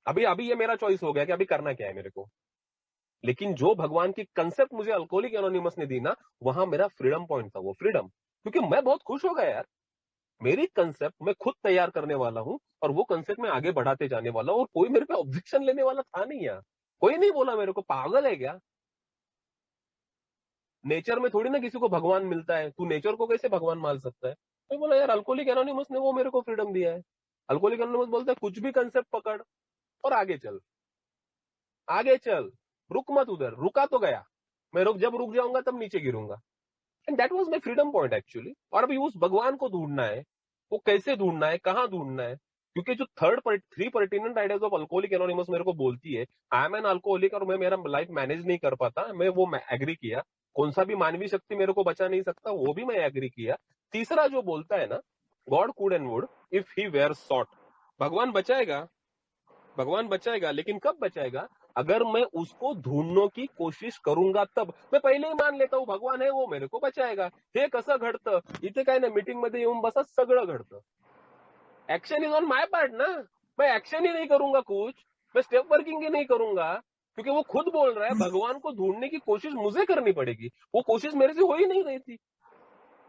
S1: अभी अभी ये मेरा चॉइस हो गया कि अभी करना क्या है मेरे को। लेकिन जो भगवान की कंसेप्ट मुझे अल्कोहलिक एनोनिमस ने दी ना, वहां मेरा फ्रीडम पॉइंट था, वो फ्रीडम। क्योंकि मैं बहुत खुश हो गया यार, मेरी कंसेप्ट मैं खुद तैयार करने वाला हूं और वो कंसेप्ट मैं आगे बढ़ाते जाने वाला हूं, और कोई मेरे पे ऑब्जेक्शन लेने वाला था नहीं यार। कोई नहीं बोला मेरे को पागल है क्या, नेचर में थोड़ी ना किसी को भगवान मिलता है, तू नेचर को कैसे भगवान मान सकता है? मैं बोला यार अल्कोहलिक एनोनिमस ने वो मेरे को फ्रीडम दिया है। अल्कोहलिक एनोनिमस बोलता है कुछ भी कंसेप्ट पकड़ और आगे चल, आगे चल, रुक मत, उधर रुका तो गया, मैं जब रुक जाऊंगा तब नीचे गिरूंगा। And that was my freedom point actually. और अभी उस भगवान को ढूंढना है, वो कैसे ढूंढना है, कहाँ ढूंढना है? क्योंकि जो three pertinent ideas of alcoholic anonymous मेरे को बोलती है आई एम एन अल्कोहलिक, और मैं मेरा लाइफ मैनेज नहीं कर पाता, मैं वो एग्री किया। कौन सा भी मानवीय शक्ति मेरे को बचा नहीं सकता, वो भी मैं एग्री किया। तीसरा जो बोलता है ना, God could and would if he were sought, भगवान बचाएगा, भगवान बचाएगा, लेकिन कब बचाएगा? अगर मैं उसको ढूंढने की कोशिश करूंगा तब। मैं पहिले ही मान लेता हूँ भगवान है, वो मेरे को बचाएगा। हे कसं घडतं? इथे काय ना, मीटिंग मध्ये येऊन बसा, सगळं घडतं। Action is on my part ना, मैं एक्शन ही नहीं करूंगा कुछ, मैं स्टेप वर्किंग ही नहीं करूंगा, क्योंकि वो खुद बोल रहा है भगवान को ढूंढने की कोशिश मुझे करनी पड़ेगी। वो कोशिश मेरे से हो ही नहीं रही थी,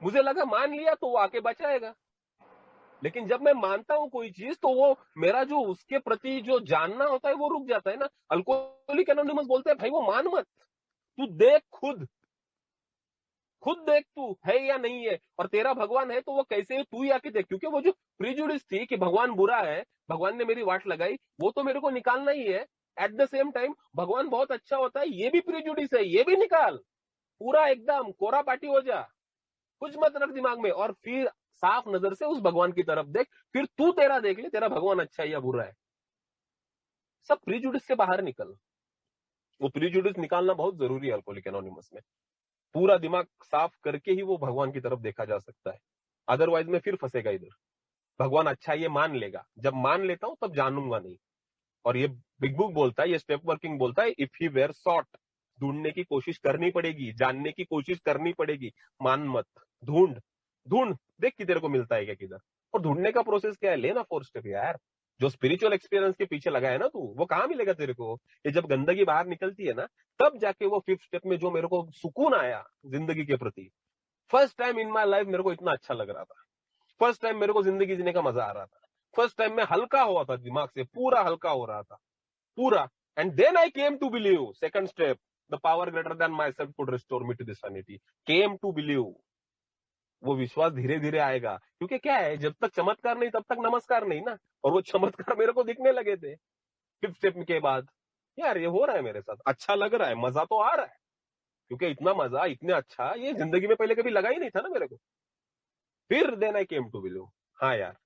S1: मुझे लगा मान लिया तो वो आके बचाएगा। लेकिन जब मैं मानता हूं कोई चीज तो वो मेरा जो उसके प्रति जो जानना होता है वो रुक जाता है ना। अल्कोहलिक एनोनिमस बोलते हैं भाई वो मान मत, तू देख, खुद खुद देख तू है या नहीं है, और तेरा भगवान है तो वो कैसे है तू ही आके देख। क्योंकि वो जो प्रीजुडिस थी कि भगवान बुरा है, भगवान ने मेरी वाट लगाई, वो तो मेरे को निकालना ही है। एट द सेम टाइम भगवान बहुत अच्छा होता है, ये भी प्रीजुडिस है, ये भी निकाल। पूरा एकदम कोरा पाटी हो जा, कुछ मत रख दिमाग में, और फिर साफ नजर से उस भगवान की तरफ देख। फिर तू तेरा देख ले, तेरा भगवान अच्छा है या बुरा है। सब प्रीजुडिस से बाहर निकल, वो प्रीजुडिस निकालना बहुत जरूरी है अल्कोहलिक एनोनिमस में। पूरा दिमाग साफ करके ही वो भगवान की तरफ देखा जा सकता है, अदरवाइज में फिर फंसेगा इधर। भगवान अच्छा है ये मान लेगा, जब मान लेता हूं तब जानूंगा नहीं। और ये बिग बुक बोलता है, ये स्टेप वर्किंग बोलता है, इफ ही वेयर सॉट, ढूंढने की कोशिश करनी पड़ेगी, जानने की कोशिश करनी पड़ेगी, मान मत, ढूंढ, ढूंढ, देख कि तेरे को मिलता है क्या किधर। और ढूंढने का प्रोसेस क्या है, लेना 4 स्टेप यार। जो स्पिरिचुअल एक्सपीरियंस के पीछे लगा है ना तू, वो कहाँ मिलेगा तेरे को? ये जब गंदगी बाहर निकलती है ना, तब जाके वो 5th स्टेप में जो मेरे को सुकून आया जिंदगी के प्रति। First time in my life मेरे को इतना अच्छा लग रहा था, फर्स्ट टाइम मेरे को जिंदगी जीने का मजा आ रहा था, फर्स्ट टाइम मैं हल्का हुआ था, दिमाग से पूरा हल्का हो रहा था, पूरा। And then I came to believe, 2nd step, the power greater than myself could restore me to this sanity. Came to believe, वो विश्वास धीरे धीरे आएगा। क्योंकि क्या है, जब तक चमत्कार नहीं तब तक नमस्कार नहीं ना। और वो चमत्कार मेरे को दिखने लगे थे 5th स्टेप के बाद। यार ये हो रहा है मेरे साथ, अच्छा लग रहा है, मजा तो आ रहा है। क्योंकि इतना मजा, इतना अच्छा ये जिंदगी में पहले कभी लगा ही नहीं था ना मेरे को। फिर then I came to believe, हाँ यार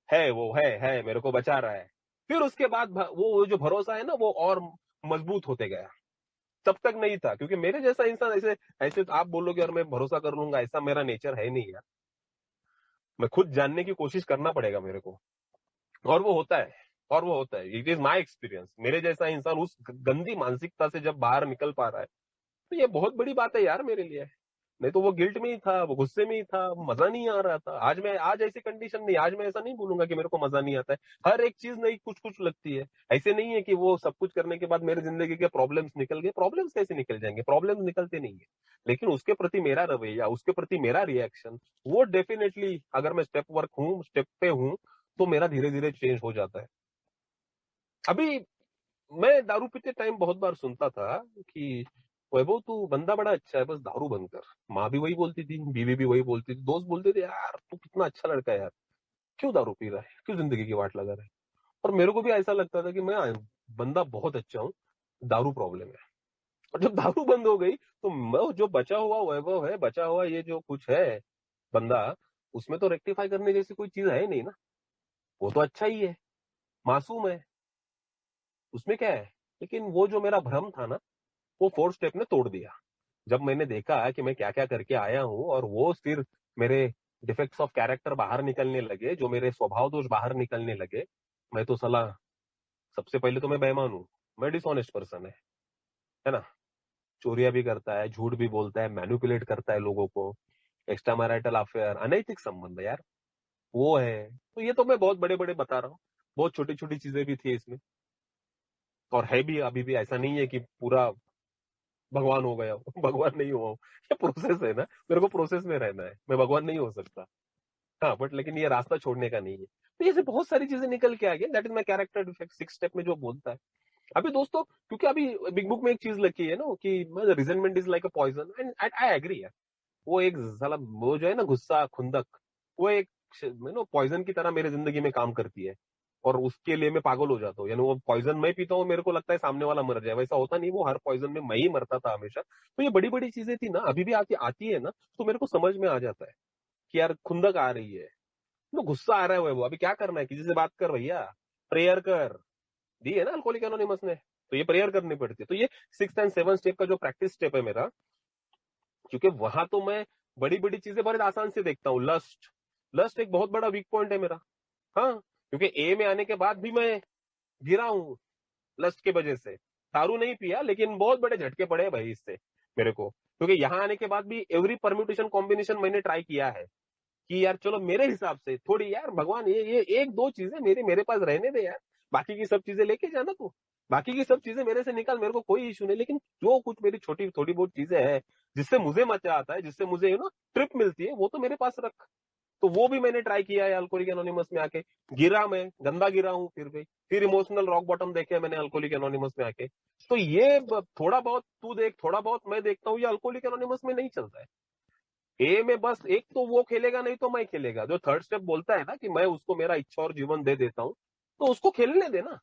S1: है, वो है मेरे को बचा रहा है। फिर उसके बाद वो जो भरोसा है ना, वो और मजबूत होते गया। तब तक नहीं था, क्योंकि मेरे जैसा इंसान ऐसे ऐसे तो आप बोलोगे और मैं भरोसा कर लूंगा, ऐसा मेरा नेचर है नहीं यार। मैं खुद जानने की कोशिश करना पड़ेगा मेरे को, और वो होता है, और वो होता है। इट इज माई एक्सपीरियंस, मेरे जैसा इंसान उस गंदी मानसिकता से जब बाहर निकल पा रहा है, तो ये बहुत बड़ी बात है यार मेरे लिए। नहीं तो वो गिल्ट में ही था, वो गुस्से में ही था, मजा नहीं आ रहा था। आज ऐसी कंडीशन नहीं, आज मैं ऐसा नहीं बोलूंगा कि मेरे को मजा नहीं आता है। हर एक चीज नई कुछ कुछ लगती है। ऐसे नहीं है कि वो सब कुछ करने के बाद मेरी जिंदगी के प्रॉब्लम्स निकल गए, प्रॉब्लम्स कैसे निकल जाएंगे, प्रॉब्लम्स निकलते नहीं है। लेकिन उसके प्रति मेरा रवैया, उसके प्रति मेरा रिएक्शन, वो डेफिनेटली, अगर मैं स्टेप पे हूं, तो मेरा धीरे धीरे चेंज हो जाता है। अभी मैं दारू पीते टाइम बहुत बार सुनता था कि वैभव तू बंदा बड़ा अच्छा है, बस दारू बंद कर। माँ भी वही बोलती थी, बीवी भी वही बोलती थी, दोस्त बोलते थे यार तू कितना अच्छा लड़का है यार, क्यों दारू पी रहा है, क्यों जिंदगी की वाट लगा रहा है। और मेरे को भी ऐसा लगता था कि मैं बंदा बहुत अच्छा हूँ, दारू प्रॉब्लम है। और जब दारू बंद हो गई तो मैं जो बचा हुआ वैभव है, बचा हुआ ये जो कुछ है बंदा, उसमें तो रेक्टिफाई करने जैसी कोई चीज है नहीं ना। वो तो अच्छा ही है, मासूम है, उसमें क्या है। लेकिन वो जो मेरा भ्रम था ना, वो 4th स्टेप ने तोड़ दिया। जब मैंने देखा कि मैं क्या क्या करके आया हूं, और वो फिर मेरे डिफेक्ट्स ऑफ कैरेक्टर बाहर निकलने लगे, जो मेरे स्वभाव दोष बाहर निकलने लगे। मैं तो सला, सबसे पहले तो मैं बेईमान हूं, मैं डिसऑनेस्ट पर्सन है। है ना, चोरियां भी करता है, झूठ भी बोलता है, मैनिपुलेट करता है लोगों को, एक्स्ट्रा मैरिटल अफेयर, अनैतिक संबंध यार वो है। तो ये तो मैं बहुत बड़े बड़े बता रहा हूँ, बहुत छोटी छोटी चीजें भी थी इसमें, और है भी अभी भी। ऐसा नहीं है कि पूरा भगवान हो गया हूँ भगवान नहीं हुआ हूँ। ये प्रोसेस है ना, मेरे को प्रोसेस में रहना है, मैं भगवान नहीं हो सकता। हाँ बट लेकिन ये रास्ता छोड़ने का नहीं है। तो ये से बहुत सारी चीजें निकल के आ गई, that is my character defect, 6 step में जो बोलता है। अभी दोस्तों, क्योंकि अभी बिग बुक में एक चीज लिखी है ना कि resentment is like a poison, and I agree है। वो एक साला वो जो है ना गुस्सा खुंदक, वो एक पॉइजन की तरह मेरे जिंदगी में काम करती है, और उसके लिए मैं पागल हो जाता हूँ। यानी वो पॉइजन मैं पीता हूँ, मेरे को लगता है सामने वाला मर जाए, वैसा होता नहीं, वो हर पॉइजन में मैं ही मरता था हमेशा। तो ये बड़ी बड़ी चीजें थी ना, अभी भी आती आती है ना, तो मेरे को समझ में आ जाता है कि यार खुंदक आ रही है, तो गुस्सा आ रहा है, वो अभी क्या करना है, किसी से बात कर भैया, प्रेयर कर, दी है ना अल्कोहलिक एनोनिमस ने, तो ये प्रेयर करनी पड़ती है। तो ये 6 एंड 7 स्टेप का जो प्रैक्टिस स्टेप है मेरा, क्योंकि वहां तो मैं बड़ी बड़ी चीजें बड़े आसान से देखता हूँ। लस्ट, लस्ट एक बहुत बड़ा वीक पॉइंट है मेरा। हाँ, क्योंकि ए में आने के बाद भी मैं गिरा हूँ लस्ट के वजह से। दारू नहीं पिया लेकिन बहुत बड़े झटके पड़े हैं भाई इससे मेरे को, क्योंकि यहाँ आने के बाद भी एवरी परम्यूटेशन कॉम्बिनेशन मैंने ट्राई किया है कि यार चलो मेरे हिसाब से थोड़ी, यार भगवान ये एक दो चीजें मेरे मेरे पास रहने दे यार, बाकी की सब चीजें लेके जाना तू, बाकी की सब चीजें मेरे से निकाल, मेरे को कोई इशू नहीं, लेकिन जो कुछ मेरी छोटी थोड़ी बहुत चीजें हैं जिससे मुझे मजा आता है, जिससे मुझे ट्रिप मिलती है, वो तो मेरे पास रख। तो वो भी मैंने ट्राई किया है अल्कोहलिक एनोनिमस में आके। गिरा मैं, गंदा गिरा हूं, फिर भी फिर इमोशनल रॉक बॉटम देखे मैंने अल्कोहलिक एनोनिमस में आके। तो ये थोड़ा बहुत तू देख, थोड़ा बहुत मैं देखता हूँ, ये अल्कोहलिक एनोनिमस में नहीं चलता है। ए में बस एक तो वो खेलेगा, नहीं तो मैं खेलेगा। जो थर्ड स्टेप बोलता है ना कि मैं उसको मेरा इच्छा और जीवन दे देता हूँ, तो उसको खेलने देना।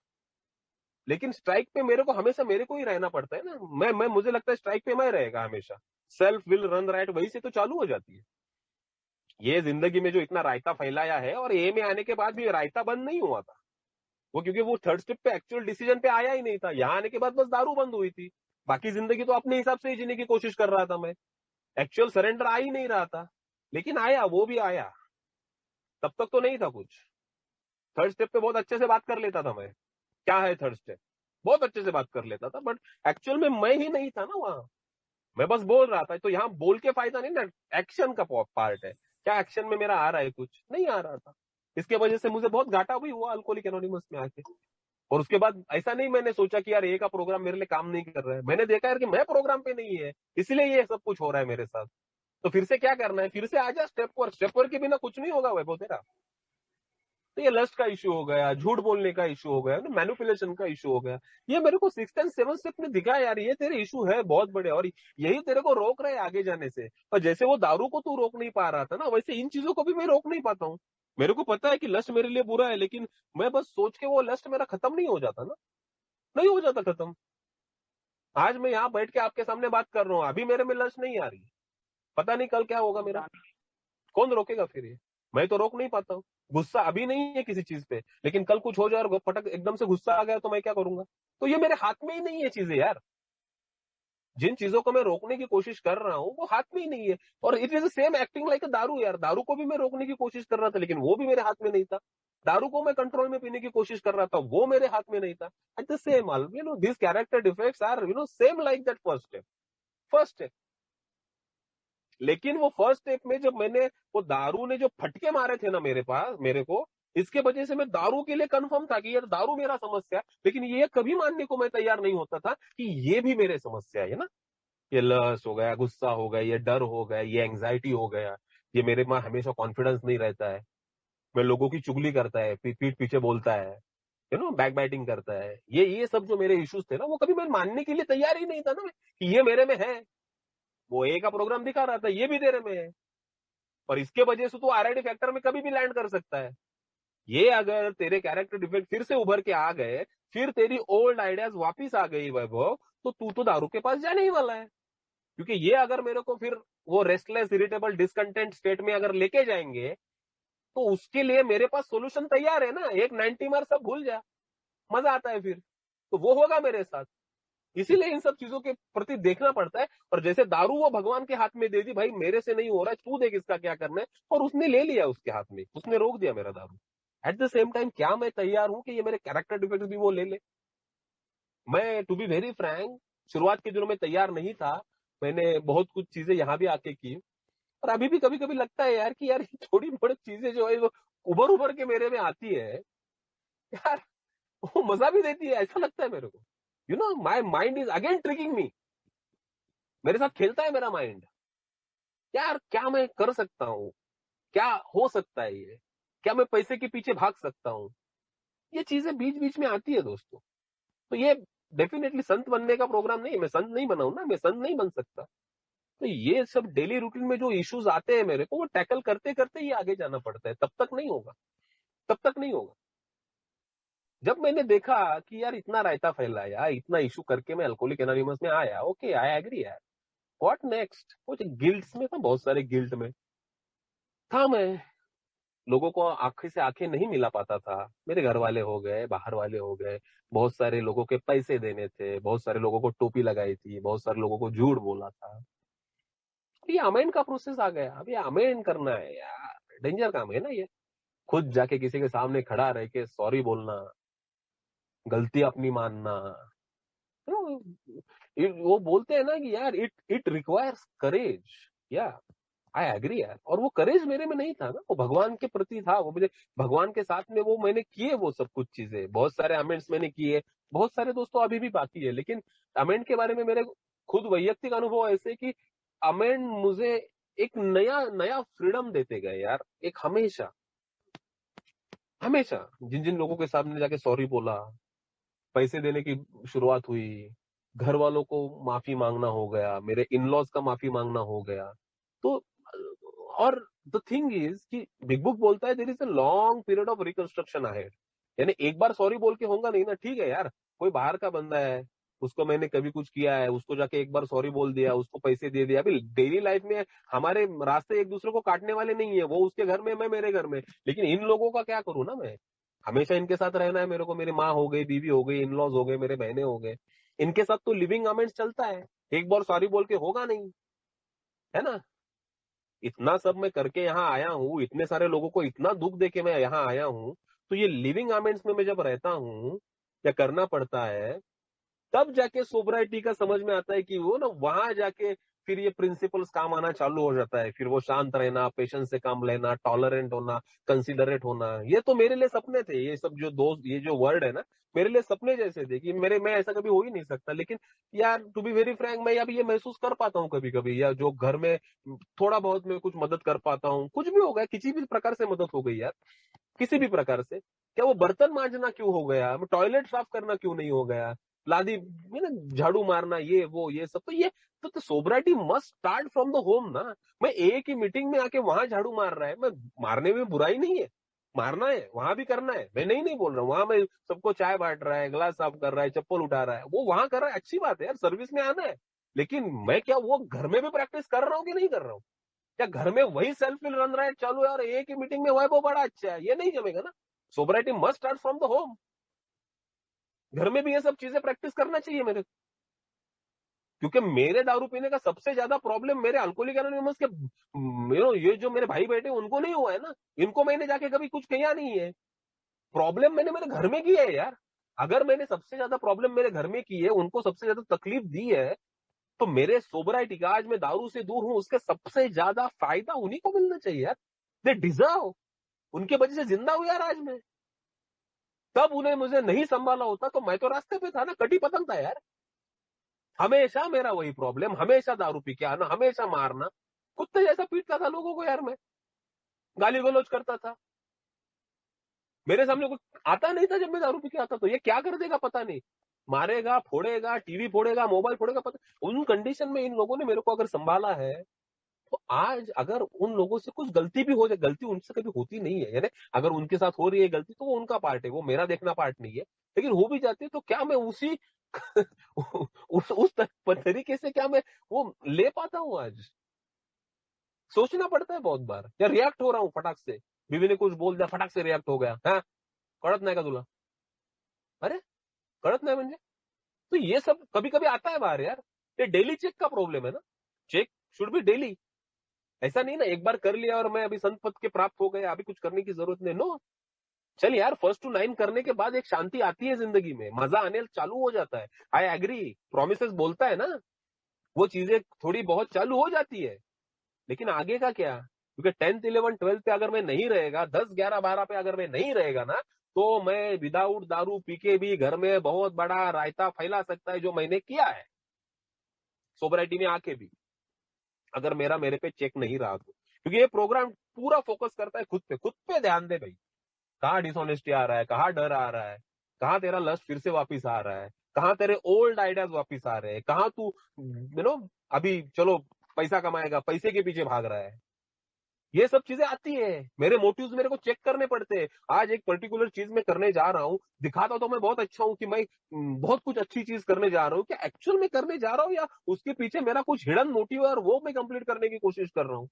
S1: लेकिन स्ट्राइक पे मेरे को हमेशा मेरे को ही रहना पड़ता है ना, मैं मुझे लगता है स्ट्राइक पे मैं रहेगा हमेशा। सेल्फ विल रन राइट वही से तो चालू हो जाती है। ये जिंदगी में जो इतना रायता फैलाया है, और ए में आने के बाद भी रायता बंद नहीं हुआ था वो, क्योंकि वो थर्ड स्टेप पे एक्चुअल डिसीजन पे आया ही नहीं था। यहाँ आने के बाद बस दारू बंद हुई थी, बाकी जिंदगी तो अपने हिसाब से ही जीने की कोशिश कर रहा था मैं। एक्चुअल सरेंडर आ ही नहीं रहा था, लेकिन आया, वो भी आया। तब तक तो नहीं था कुछ। थर्ड स्टेप पे बहुत अच्छे से बात कर लेता था मैं, क्या है थर्ड स्टेप, बहुत अच्छे से बात कर लेता था, बट एक्चुअल में मैं ही नहीं था ना वहां। मैं बस बोल रहा था, तो यहाँ बोल के फायदा नहीं ना, एक्शन का पार्ट है। क्या एक्शन में मेरा आ रहा है, कुछ नहीं आ रहा था। इसके वजह से मुझे बहुत घाटा भी हुआ अल्कोहलिक एनोनिमस में आके। और उसके बाद ऐसा नहीं मैंने सोचा कि यार ए का प्रोग्राम मेरे लिए काम नहीं कर रहा है, मैंने देखा यार कि मैं प्रोग्राम पे नहीं है, इसलिए ये सब कुछ हो रहा है मेरे साथ। तो फिर से क्या करना है, फिर से आजा स्टेप पर, स्टेप पर के बिना कुछ नहीं होगा वैभव तेरा। तो ये लस्ट का इशू हो गया, झूठ बोलने का इशू हो गया, मैनिपुलेशन का इशू हो गया। ये मेरे को 6 एंड 7 स्टेप में दिखा यार, ये तेरे इशू है बहुत बड़े, और यही तेरे को रोक रहे हैं आगे जाने से। और जैसे वो दारू को तू रोक नहीं पा रहा था ना, वैसे इन चीजों को भी मैं रोक नहीं पाता हूँ। मेरे को पता है कि लस्ट मेरे लिए बुरा है, लेकिन मैं बस सोच के वो लस्ट मेरा खत्म नहीं हो जाता ना, नहीं हो जाता खत्म। आज मैं यहाँ बैठ के आपके सामने बात कर रहा हूँ, अभी मेरे में लस्ट नहीं आ रही, पता नहीं कल क्या होगा मेरा, कौन रोकेगा फिर ये, मैं तो रोक नहीं पाता हूँ। गुस्सा अभी नहीं है किसी चीज पे, लेकिन कल कुछ हो जाए और फटक एकदम से गुस्सा आ गया तो मैं क्या करूंगा। तो ये मेरे हाथ में ही नहीं है चीजें यार, जिन चीजों को मैं रोकने की कोशिश कर रहा हूँ वो हाथ में ही नहीं है। और it is same acting like दारू यार, दारू को भी मैं रोकने की कोशिश कर रहा था, लेकिन वो भी मेरे हाथ में नहीं था। दारू को मैं कंट्रोल में पीने की कोशिश कर रहा था, वो मेरे हाथ में नहीं था। At the same this character defects are same like that first step, first step. लेकिन वो फर्स्ट स्टेप में जब मैंने, वो दारू ने जो फटके मारे थे ना मेरे पास, मेरे को, इसके वजह से मैं दारू के लिए कंफर्म था कि यार दारू मेरा समस्या है। लेकिन ये कभी मानने को मैं तैयार नहीं होता था कि ये भी मेरे समस्या है ना। ये लस हो गया, गुस्सा हो गया, ये डर हो गया, ये एंग्जाइटी हो गया, ये मेरे में हमेशा कॉन्फिडेंस नहीं रहता है, मैं लोगों की चुगली करता है, पीठ पीछे बोलता है, बैक बाइटिंग करता है, ये सब जो मेरे इश्यूज थे ना, वो कभी मैं मानने के लिए तैयार ही नहीं था ना मैं, कि ये मेरे में है। वो ए का प्रोग्राम दिखा रहा था, ये भी तेरे में है, और इसके वजह से तू आरआईडी फैक्टर में कभी भी लैंड कर सकता है। ये अगर तेरे कैरेक्टर डिफेक्ट फिर से उभर के आ गए, फिर तेरी ओल्ड आइडियाज वापिस आ गई वैभव, तो तू तो दारू के पास जाने ही वाला है। क्योंकि ये अगर मेरे को फिर वो रेस्टलेस इरिटेबल डिसकंटेंट स्टेट में अगर लेके जाएंगे, तो उसके लिए मेरे पास सोल्यूशन तैयार है ना, एक 90 मार सब भूल जा, मजा आता है फिर, तो वो होगा मेरे साथ। इसीलिए इन सब चीजों के प्रति देखना पड़ता है। और जैसे दारू वो भगवान के हाथ में दे दी, भाई मेरे से नहीं हो रहा है, तू देख इसका क्या करना है, और उसने ले लिया उसके हाथ में, उसने रोक दिया मेरा दारू। एट द सेम टाइम क्या मैं तैयार हूं कि ये मेरे कैरेक्टर डिफेक्ट भी वो ले ले। मैं टू बी वेरी फ्रैंक, शुरुआत के दिनों में तैयार नहीं था, मैंने बहुत कुछ चीजें यहाँ भी आके की, और अभी भी कभी कभी लगता है यार कि यार ये थोड़ी बहुत चीजें जो है वो उभर उभर के मेरे में आती है यार, वो मजा भी देती है, ऐसा लगता है मेरे को। You know my mind is again tricking me, मेरे साथ खेलता है मेरा माइंड। यार क्या मैं कर सकता हूँ, क्या हो सकता है ये, क्या मैं पैसे के पीछे भाग सकता हूँ, ये चीजें बीच बीच में आती है दोस्तों। तो ये डेफिनेटली संत बनने का प्रोग्राम नहीं है, मैं संत नहीं बनाऊं ना, मैं संत नहीं बन सकता। तो ये सब डेली रूटीन में जो इश्यूज आते हैं मेरे को, वो टैकल करते करते ही आगे जाना पड़ता है, तब तक नहीं होगा, तब तक नहीं होगा। जब मैंने देखा कि यार इतना रायता फैलाया, इतना इशू करके मैं अल्कोहलिक एनोनिमस में आया, ओके आई एग्री यार, व्हाट नेक्स्ट, कुछ गिल्ट्स में था, बहुत सारे गिल्ट में था मैं, लोगों को आंखें से आंखें नहीं मिला पाता था, मेरे घर वाले हो गए, बाहर वाले हो गए, बहुत सारे लोगों के पैसे देने थे, बहुत सारे लोगों को टोपी लगाई थी, बहुत सारे लोगों को झूठ बोला था। ये अमेंड का प्रोसेस आ गया, अब ये अमेंड करना है यार, डेंजर काम है ना ये, खुद जाके किसी के सामने खड़ा रह के सॉरी बोलना, गलती अपनी मानना। तो वो बोलते हैं ना कि यार इट इट रिक्वायर्स करेज, या आई एग्री यार, और वो करेज मेरे में नहीं था ना, वो भगवान के प्रति था, वो मुझे भगवान के साथ में वो मैंने किए, वो सब कुछ चीजें, बहुत सारे अमेंड्स मैंने किए, बहुत सारे दोस्तों अभी भी बाकी है, लेकिन अमेंड के बारे में मेरे खुद वैयक्तिक अनुभव ऐसे कि अमेंड मुझे एक नया नया फ्रीडम देते गए यार, एक हमेशा हमेशा जिन जिन लोगों के सामने जाके सॉरी बोला, पैसे देने की शुरुआत हुई, घर वालों को माफी मांगना हो गया, मेरे इन लॉज का माफी मांगना हो गया। तो और द थिंग इज कि बिग बुक बोलता है there is a long period of reconstruction ahead, यानी एक बार सॉरी बोल के होगा नहीं ना, ठीक है यार, कोई बाहर का बंदा है, उसको मैंने कभी कुछ किया है, उसको जाके एक बार सॉरी बोल दिया, उसको पैसे दे दिया, अभी डेली लाइफ में हमारे रास्ते एक दूसरे को काटने वाले नहीं है, वो उसके घर में, मैं मेरे घर में, लेकिन इन लोगों का क्या करूं ना मैं, हमेशा इनके साथ रहना है मेरे को, मेरी माँ हो गई, बीवी हो गई, इन लॉज हो गए, मेरे बहने हो गए, इनके साथ तो लिविंग अमेंड्स चलता है, एक बार सॉरी बोल के होगा नहीं, है ना। इतना सब मैं करके यहाँ आया हूँ, इतने सारे लोगों को इतना दुख दे के मैं यहाँ आया हूँ, तो ये लिविंग अमेंड्स में मैं जब रहता हूँ या करना पड़ता है, तब जाके सोब्राइटी का समझ में आता है कि वो ना वहां जाके फिर ये प्रिंसिपल्स काम आना चालू हो जाता है, फिर वो शांत रहना, पेशेंस से काम लेना, टॉलरेंट होना, कंसिडरेट होना, ये तो मेरे लिए सपने थे, ये सब जो दोस्त, ये जो वर्ड है ना, मेरे लिए सपने जैसे थे कि मेरे, मैं ऐसा कभी हो ही नहीं सकता, लेकिन यार टू बी वेरी फ्रैंक, मैं अभी ये महसूस कर पाता हूँ कभी कभी, या जो घर में थोड़ा बहुत मैं कुछ मदद कर पाता हूँ, कुछ भी हो गया, किसी भी प्रकार से मदद हो गई यार, किसी भी प्रकार से, क्या वो बर्तन मांजना क्यों हो गया, टॉयलेट साफ करना क्यों नहीं हो गया, लादी ना, झाड़ू मारना, ये वो ये सब, तो ये तो sobriety must start from the home ना। मैं एक ही मीटिंग में आके वहां झाड़ू मार रहा है, मैं मारने में बुराई नहीं है, मारना है वहां भी करना है, मैं नहीं नहीं बोल रहा हूँ, वहां मैं सबको चाय बांट रहा है, गिलास साफ कर रहा है, चप्पल उठा रहा है, वो वहां कर रहा है, अच्छी बात है यार, सर्विस में आना है, लेकिन मैं क्या वो घर में भी प्रैक्टिस कर रहा हूँ कि नहीं कर रहा हूँ, क्या घर में वही सेल्फ विल रन रहा है चालू है, और एक ही मीटिंग में वो बड़ा अच्छा है, ये नहीं जमेगा ना। Sobriety must start from the home, घर में भी ये सब चीजें प्रैक्टिस करना चाहिए मेरे, क्योंकि मेरे दारू पीने का सबसे ज्यादा प्रॉब्लम मेरे अल्कोहलिक एनोनिमस के, ये जो मेरे भाई बेटे उनको नहीं हुआ है ना, इनको मैंने जाके कभी कुछ किया नहीं है, प्रॉब्लम मैंने मेरे घर में की है यार। अगर मैंने सबसे ज्यादा प्रॉब्लम मेरे घर में की है, उनको सबसे ज्यादा तकलीफ दी है, तो मेरे सोबराइटी का, आज मैं दारू से दूर हूं, उसके सबसे ज्यादा फायदा उन्हीं को मिलना चाहिए यार, दे डिजर्व, उनके वजह से जिंदा हूं यार आज मैं, तब उन्हें मुझे नहीं संभाला होता तो मैं तो रास्ते पे था ना, कटी पतंग था यार। हमेशा मेरा वही प्रॉब्लम, हमेशा दारू पी के आना, हमेशा मारना, कुत्ते जैसा पीटता था लोगों को यार मैं, गाली गलौज करता था, मेरे सामने कुछ आता नहीं था जब मैं दारू पी के आता, तो ये क्या कर देगा पता नहीं, मारेगा, फोड़ेगा, टीवी फोड़ेगा, मोबाइल फोड़ेगा, पता, उन कंडीशन में इन लोगों ने मेरे को अगर संभाला है, तो आज अगर उन लोगों से कुछ गलती भी हो जाए, गलती उनसे कभी होती नहीं है, यानी अगर उनके साथ हो रही है गलती तो वो उनका पार्ट है, वो मेरा देखना पार्ट नहीं है, लेकिन हो भी जाती है तो क्या मैं उसी उस तरीके से क्या मैं वो ले पाता हूँ आज, सोचना पड़ता है बहुत बार, या रिएक्ट हो रहा हूँ फटाक से, बीवी ने कुछ बोल दिया, फटाक से रिएक्ट हो गया, हाँ कळत नाही का तुला, अरे कळत नाही म्हणजे, तो ये सब कभी कभी आता है बाहर यार, ये डेली चेक का प्रॉब्लम है ना, चेक शुड बी डेली, ऐसा नहीं ना एक बार कर लिया और मैं अभी संत पद के प्राप्त हो गए, अभी कुछ करने की जरूरत नहीं, नो, चल यार, 1 to 9 करने के बाद एक शांति आती है जिंदगी में, मजा आने चालू हो जाता है। आई एग्री, प्रोमिसेस बोलता है ना, वो चीजें थोड़ी बहुत चालू हो जाती है, लेकिन आगे का क्या? क्योंकि 10th 11th 12th पे अगर मैं नहीं रहेगा, 10 11 12 पे अगर मैं नहीं रहेगा ना, तो मैं विदाउट दारू पी के भी घर में बहुत बड़ा रायता फैला सकता है, जो मैंने किया है सोबराइटी में आके भी, अगर मेरे पे चेक नहीं रहा तो। क्योंकि ये प्रोग्राम पूरा फोकस करता है खुद पे ध्यान दे भाई। कहाँ डिसऑनेस्टी आ रहा है, कहाँ डर आ रहा है, कहाँ तेरा लस्ट फिर से वापिस आ रहा है, कहाँ तेरे ओल्ड आइडियाज वापिस आ रहे हैं, कहाँ तू अभी चलो पैसा कमाएगा, पैसे के पीछे भाग रहा है। ये सब चीजें आती है, मेरे मोटिव्स मेरे को चेक करने पड़ते हैं। आज एक पर्टिकुलर चीज में करने जा रहा हूं, दिखाता तो मैं बहुत अच्छा हूं कि मैं बहुत कुछ अच्छी चीज करने जा रहा हूं, क्या एक्चुअल में करने जा रहा हूं या उसके पीछे मेरा कुछ हिडन मोटिव है और वो मैं कंप्लीट करने की कोशिश कर रहा हूं।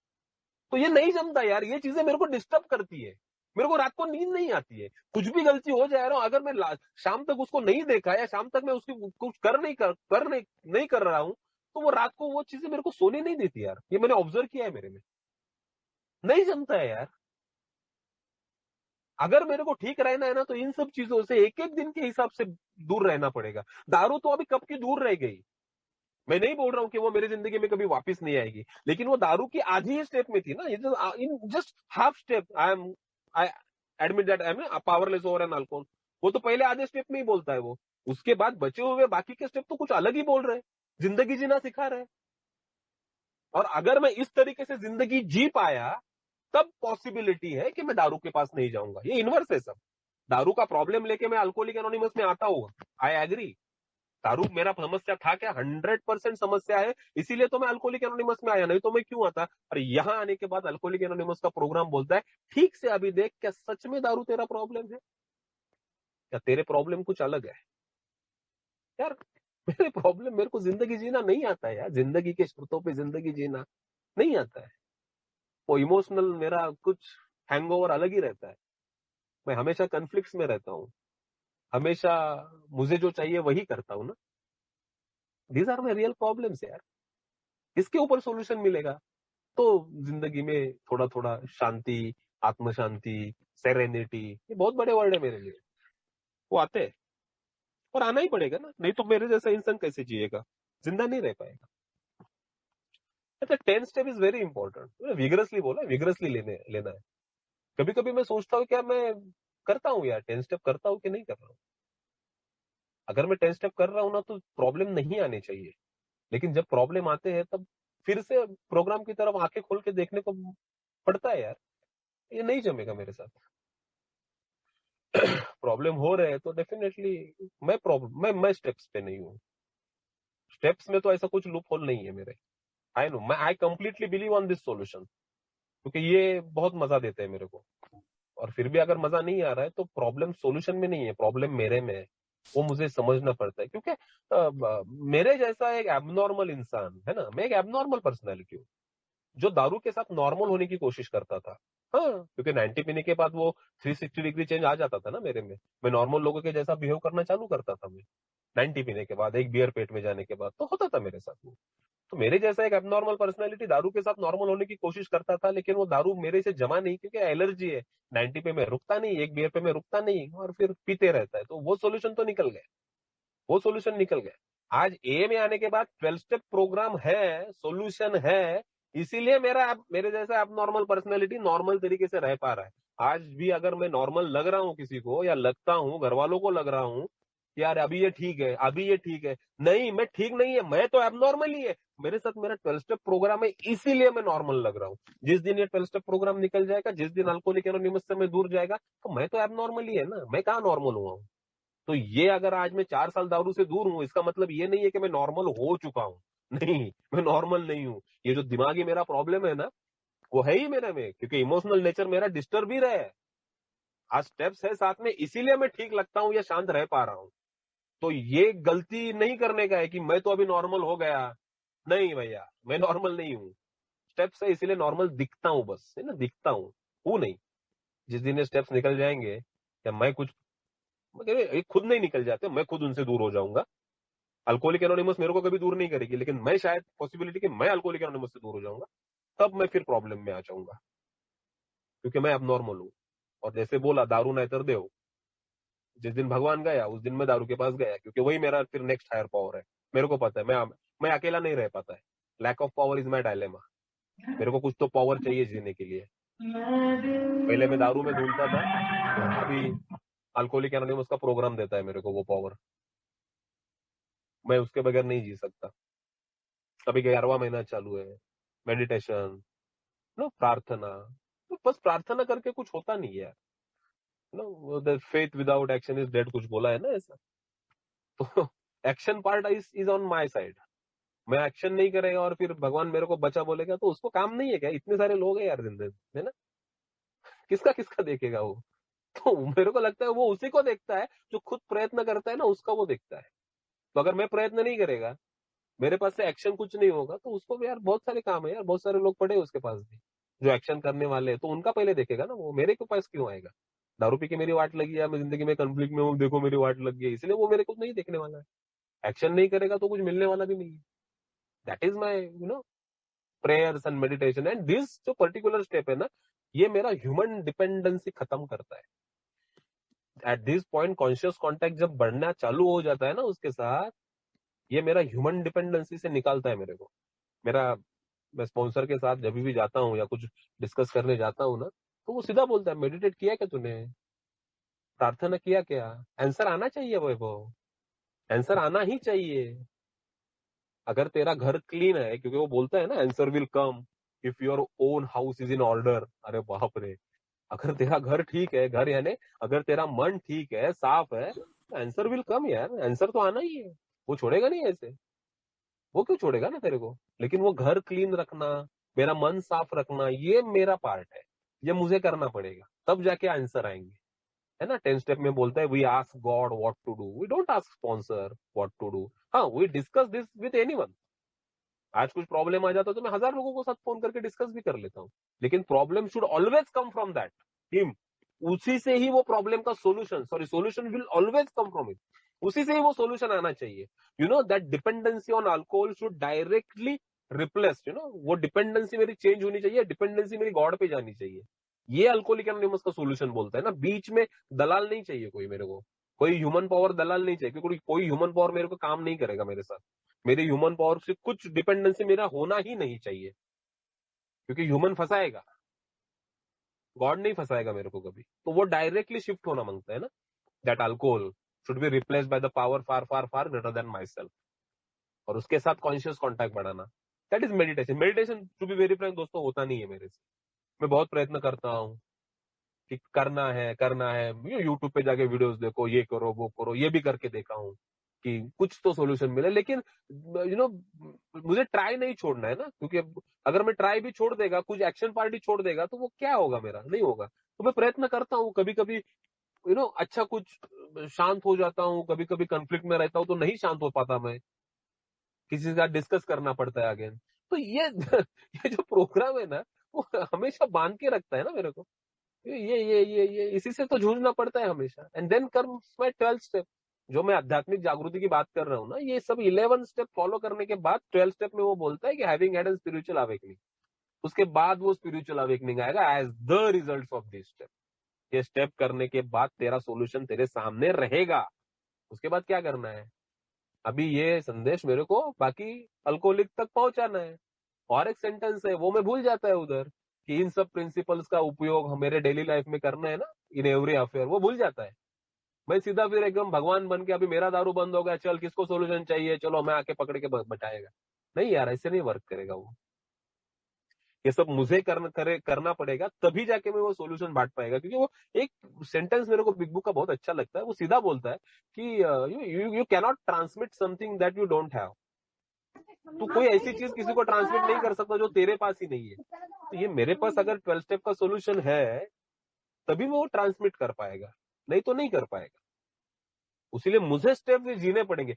S1: तो ये नहीं जमता यार, ये चीजें मेरे को डिस्टर्ब करती है। मेरे को रात को नींद नहीं आती है, कुछ भी गलती हो जा रहा हूं, अगर मैं शाम तक उसको नहीं देखा या शाम तक मैं उसकी कुछ नहीं कर रहा हूं, तो वो रात को वो चीजें मेरे को सोने नहीं देती यार। ये मैंने ऑब्जर्व किया है मेरे में, नहीं जमता है यार। अगर मेरे को ठीक रहना है ना, तो इन सब चीजों से एक एक दिन के हिसाब से दूर रहना पड़ेगा। दारू तो अभी कब की दूर रह गई, मैं नहीं बोल रहा हूं कि वो मेरी जिंदगी में कभी वापस नहीं आएगी, लेकिन वो दारू की आधी ही स्टेप में थी ना, in just half step I admit that I am powerless over an alcohol. वो तो पहले आधे स्टेप में ही बोलता है वो, उसके बाद बचे हुए बाकी के स्टेप तो कुछ अलग ही बोल रहे हैं, जिंदगी जीना सिखा रहे हैं। और अगर मैं इस तरीके से जिंदगी जी पाया, तब पॉसिबिलिटी है कि मैं दारू के पास नहीं जाऊंगा। ये इनवर्स है सब। दारू का प्रॉब्लम लेके मैं अल्कोहलिक एनोनिमस में आता हूँ, आई एग्री। दारू मेरा समस्या था क्या? 100% समस्या है, इसीलिए तो मैं अल्कोहलिक एनोनिमस में आया, नहीं तो मैं क्यों आता? और यहां आने के बाद अल्कोहलिक एनोनिमस का प्रोग्राम बोलता है, ठीक से अभी देख, क्या सच में दारू तेरा प्रॉब्लम है, या तेरे प्रॉब्लम कुछ अलग है? यार, मेरे प्रॉब्लम, मेरे को जिंदगी जीना नहीं आता है यार, जिंदगी के शर्तों पे जिंदगी जीना नहीं आता है। वो इमोशनल मेरा कुछ हैंगओवर अलग ही रहता है। मैं हमेशा कन्फ्लिक्ट्स में रहता हूँ, हमेशा मुझे जो चाहिए वही करता हूँ ना। These are my real problems यार। इसके ऊपर सोल्यूशन मिलेगा तो जिंदगी में थोड़ा थोड़ा शांति, आत्म शांति, सेरेनिटी, ये बहुत बड़े वर्ड है मेरे लिए, वो आते हैं। और आना ही पड़ेगा ना, नहीं तो मेरे जैसा इंसान कैसे जिएगा, जिंदा नहीं रह पाएगा। अच्छा, 10 step is very important. Vigorously बोला, विगरसली लेना है। कभी कभी मैं सोचता हूँ, क्या मैं करता हूँ यार, 10 स्टेप करता हूँ कि नहीं कर रहा हूँ? अगर मैं 10 स्टेप कर रहा हूँ ना, तो प्रॉब्लम नहीं आनी चाहिए। लेकिन जब प्रॉब्लम आते हैं, तब फिर से प्रोग्राम की तरफ आंखें खोल के देखने को पड़ता है यार, ये नहीं जमेगा मेरे साथ। प्रॉब्लम हो रहे हैं तो डेफिनेटली मैं स्टेप्स पे नहीं हूँ। स्टेप्स में तो ऐसा कुछ लूप होल नहीं है मेरे। I know, I completely believe on this solution, क्योंकि ये बहुत मजा देते हैं मेरे को। और फिर भी अगर मजा नहीं आ रहा है, तो प्रॉब्लम सॉल्यूशन में नहीं है, प्रॉब्लम मेरे में है। वो मुझे समझना पड़ता है, क्योंकि मेरे जैसा एक एबनॉर्मल इंसान है ना, मैं एक एबनॉर्मल पर्सनैलिटी हूँ, जो दारू के साथ नॉर्मल होने की कोशिश करता था। हाँ, क्योंकि 90 पीने के बाद वो 360 डिग्री चेंज आ जाता था ना मेरे में। मैं नॉर्मल लोगों के जैसा बिहेव करना चालू करता था मैं। 90 पीने के बाद, एक बियर पेट में जाने के बाद, तो होता था मेरे साथ वो। तो मेरे जैसा एक एबनॉर्मल पर्सनैलिटी दारू के साथ नॉर्मल होने की कोशिश करता था, लेकिन वो दारू मेरे से जमा नहीं, क्योंकि एलर्जी है। 90 पे मैं रुकता नहीं, एक बियर पे मैं रुकता नहीं, और फिर पीते रहता है। तो वो सोल्यूशन तो निकल गया, वो सोल्यूशन निकल गया। आज ए में आने के बाद 12 स्टेप प्रोग्राम है, सोल्यूशन है, इसीलिए मेरे जैसा अब नॉर्मल पर्सनैलिटी नॉर्मल तरीके से रह पा रहा है। आज भी अगर मैं नॉर्मल लग रहा हूँ किसी को, या लगता हूँ घर वालों को लग रहा हूँ, यार अभी ये ठीक है, अभी ये ठीक है, नहीं मैं ठीक नहीं है, मैं तो एबनॉर्मल ही है। मेरे साथ मेरा 12 स्टेप प्रोग्राम है, इसीलिए मैं नॉर्मल लग रहा हूँ। जिस दिन ये 12 स्टेप प्रोग्राम निकल जाएगा, जिस दिन अल्कोहलिक एनोनिमस से मैं दूर जाएगा, तो मैं तो एबनॉर्मल ही है ना, मैं कहाँ नॉर्मल हुआ हूँ? तो ये, अगर आज मैं 4 साल दारू से दूर हूं, इसका मतलब ये नहीं है कि मैं नॉर्मल हो चुका हूं। नहीं, मैं नॉर्मल नहीं हूं। ये जो दिमागी मेरा प्रॉब्लम है ना, वो है ही मेरे में, क्योंकि इमोशनल नेचर मेरा डिस्टर्ब ही रहा है। आज स्टेप्स है साथ में, इसीलिए मैं ठीक लगता हूं या शांत रह पा रहा हूं। तो ये गलती नहीं करने का है कि मैं तो अभी नॉर्मल हो गया। नहीं भैया, मैं नॉर्मल नहीं हूँ। स्टेप्स है इसीलिए नॉर्मल दिखता हूँ, बस है ना, दिखता हूँ नहीं। जिस दिन ये स्टेप्स निकल जाएंगे, या मैं कुछ, ये खुद नहीं निकल जाते, मैं खुद उनसे दूर हो जाऊंगा। अल्कोहलिक एनोनिमस मेरे को कभी दूर नहीं करेगी, लेकिन मैं शायद पॉसिबिलिटी कि मैं अल्कोहलिक एनोनिमस से दूर हो जाऊंगा, तब मैं फिर प्रॉब्लम में आ जाऊंगा, क्योंकि मैं अब नॉर्मल हूं। और जैसे बोला दारू नहीं तर देव, जिस दिन भगवान गया उस दिन मैं दारू के पास गया, क्योंकि वही मेरा फिर नेक्स्ट हायर पावर है। मेरे को पता है मैं अकेला नहीं रह पाता है। Lack of power is my dilemma. मेरे को कुछ तो पावर चाहिए जीने के लिए। पहले मैं दारू में धुलता था, अभी अल्कोहलिक एनोनिमस का प्रोग्राम देता है मेरे को वो पावर। मैं उसके बगैर नहीं जी सकता। अभी 11वां महीना चालू है, मेडिटेशन, नो प्रार्थना। तो बस प्रार्थना करके कुछ होता नहीं है, know the faith without action is dead, कुछ बोला है ना ऐसा। तो action part is on my side. मैं एक्शन नहीं करेगा और फिर भगवान मेरे को बचा बोलेगा, तो उसको काम नहीं है क्या? इतने सारे लोग हैं यार जिंदगी में, है ना? किसका किसका देखेगा वो? तो मेरे को लगता है वो उसी को देखता है जो खुद प्रयत्न करता है ना, उसका वो देखता है। तो अगर मैं प्रयत्न नहीं करेगा, मेरे पास से एक्शन कुछ नहीं होगा, तो उसको भी यार बहुत सारे काम है यार, बहुत सारे लोग पड़े हैं उसके पास भी जो एक्शन करने वाले हैं, तो उनका पहले देखेगा ना वो। मेरे के पास क्यों आएगा? दारू पी के मेरी वाट लगी है, मैं जिंदगी में कंफ्लिक्ट में हूँ, देखो मेरी वाट लग गई है, इसलिए वो मेरे को नहीं देखने वाला है। एक्शन नहीं करेगा तो कुछ मिलने वाला भी नहीं है। That is my prayers and meditation and this जो पर्टिकुलर स्टेप है ना, ये मेरा ह्यूमन डिपेंडेंसी खत्म करता है। At this point conscious contact जब बढ़ना चालू हो जाता है ना उसके साथ, ये मेरा ह्यूमन डिपेंडेंसी से निकालता है मेरे को। मेरा मैं स्पॉन्सर के साथ जब भी जाता हूँ या कुछ डिस्कस करने जाता हूँ ना, तो वो सीधा बोलता है, मेडिटेट किया क्या तूने? प्रार्थना किया क्या? आंसर आना चाहिए वो आंसर आना ही चाहिए। अगर तेरा घर क्लीन है, क्योंकि वो बोलता है ना answer will come if your own house is in order. अरे बाप रे, अगर तेरा घर ठीक है, घर यानी अगर तेरा मन ठीक है, साफ है, आंसर विल कम यार, आंसर तो आना ही है। वो छोड़ेगा नहीं ऐसे, वो क्यों छोड़ेगा ना तेरे को? लेकिन वो घर क्लीन रखना, मेरा मन साफ रखना, ये मेरा पार्ट है, ये मुझे करना पड़ेगा, तब जाके आंसर आएंगे। है ना? 10 स्टेप में बोलता है we ask God what to do, we don't ask sponsor what to do. हाँ, we discuss this with anyone. आज कुछ प्रॉब्लम आ जाता तो मैं 1000 लोगों को साथ फोन करके डिस्कस भी कर लेता हूँ, लेकिन problem should always come from that him. उसी से ही वो प्रॉब्लम का solution will always come from him. उसी से ही वो सोल्यूशन आना चाहिए। That dependency on alcohol should directly replace, वो डिपेंडेंसी मेरी चेंज होनी चाहिए, डिपेंडेंसी मेरी गॉड पे जानी चाहिए। ये अल्कोहलिक एनोनिमस का सोल्यूशन बोलता है ना। बीच में दलाल नहीं चाहिए कोई मेरे को, कोई ह्यूमन पावर दलाल नहीं चाहिए, क्योंकि कोई ह्यूमन पावर मेरे को काम नहीं करेगा मेरे साथ। मेरे ह्यूमन पावर से कुछ डिपेंडेंसी मेरा होना ही नहीं चाहिए, क्योंकि ह्यूमन फंसाएगा, गॉड नहीं फंसाएगा मेरे को कभी। तो वो डायरेक्टली शिफ्ट होना मांगता है ना। That alcohol should be replaced by the power far far far greater than myself, और उसके साथ कॉन्शियस कॉन्टैक्ट बढ़ाना। That is meditation. Meditation to be very frank दोस्तों होता नहीं है मेरे से। मैं बहुत प्रयत्न करता हूँ कि करना है, यूट्यूब पे जाके वीडियोस देखो, ये करो वो करो, ये भी करके देखा हूँ कि कुछ तो सॉल्यूशन मिले, लेकिन मुझे ट्राई नहीं छोड़ना है ना, क्योंकि अगर मैं ट्राई भी छोड़ देगा, कुछ एक्शन पार्टी छोड़ देगा, तो वो क्या होगा? मेरा नहीं होगा। तो मैं प्रयत्न करता हूँ, कभी कभी अच्छा कुछ शांत हो जाता हूँ, कभी कभी कंफ्लिक्ट में रहता हूँ तो नहीं शांत हो पाता मैं, किसी के साथ डिस्कस करना पड़ता है अगेन। तो ये ये जो प्रोग्राम है ना, वो हमेशा बांध के रखता है ना मेरे को। ये इसी से तो जूझना पड़ता है हमेशा। And then comes my 12 step. जो मैं आध्यात्मिक जागृति की बात कर रहा हूँ ना, ये सब 11 स्टेप फॉलो करने के बाद 12 स्टेप में वो बोलता है कि having had an spiritual awakening. उसके बाद वो स्पिरिचुअल अवेकनिंग आएगा as the result of this step. ये स्टेप करने के बाद तेरा सोल्यूशन तेरे सामने रहेगा। उसके बाद क्या करना है? अभी ये संदेश मेरे को बाकी अल्कोहलिक तक पहुंचाना है। और एक सेंटेंस है वो मैं भूल जाता है उधर, कि इन सब प्रिंसिपल्स का उपयोग हम मेरे डेली लाइफ में करना है ना, इन एवरी अफेयर, वो भूल जाता है। मैं सीधा फिर एकदम भगवान बन के, अभी मेरा दारू बंद हो गया, चल किसको सोल्यूशन चाहिए, चलो मैं आके पकड़ के बचाएगा। नहीं यार, ऐसे नहीं वर्क करेगा वो। ये सब मुझे करना पड़ेगा, तभी जाके मैं वो सोल्यूशन बांट पाएगा। क्योंकि वो एक सेंटेंस मेरे को बिग बुक का बहुत अच्छा लगता है। वो सीधा बोलता है कि you cannot transmit something that you don't have. तू कोई ऐसी चीज किसी को ट्रांसमिट नहीं कर सकता जो तेरे पास ही नहीं है। तो ये मेरे पास अगर 12 स्टेप का सोल्यूशन है, तभी वो ट्रांसमिट कर पाएगा, नहीं तो नहीं कर पाएगा। उसीलिए मुझे स्टेप भी जीने पड़ेंगे।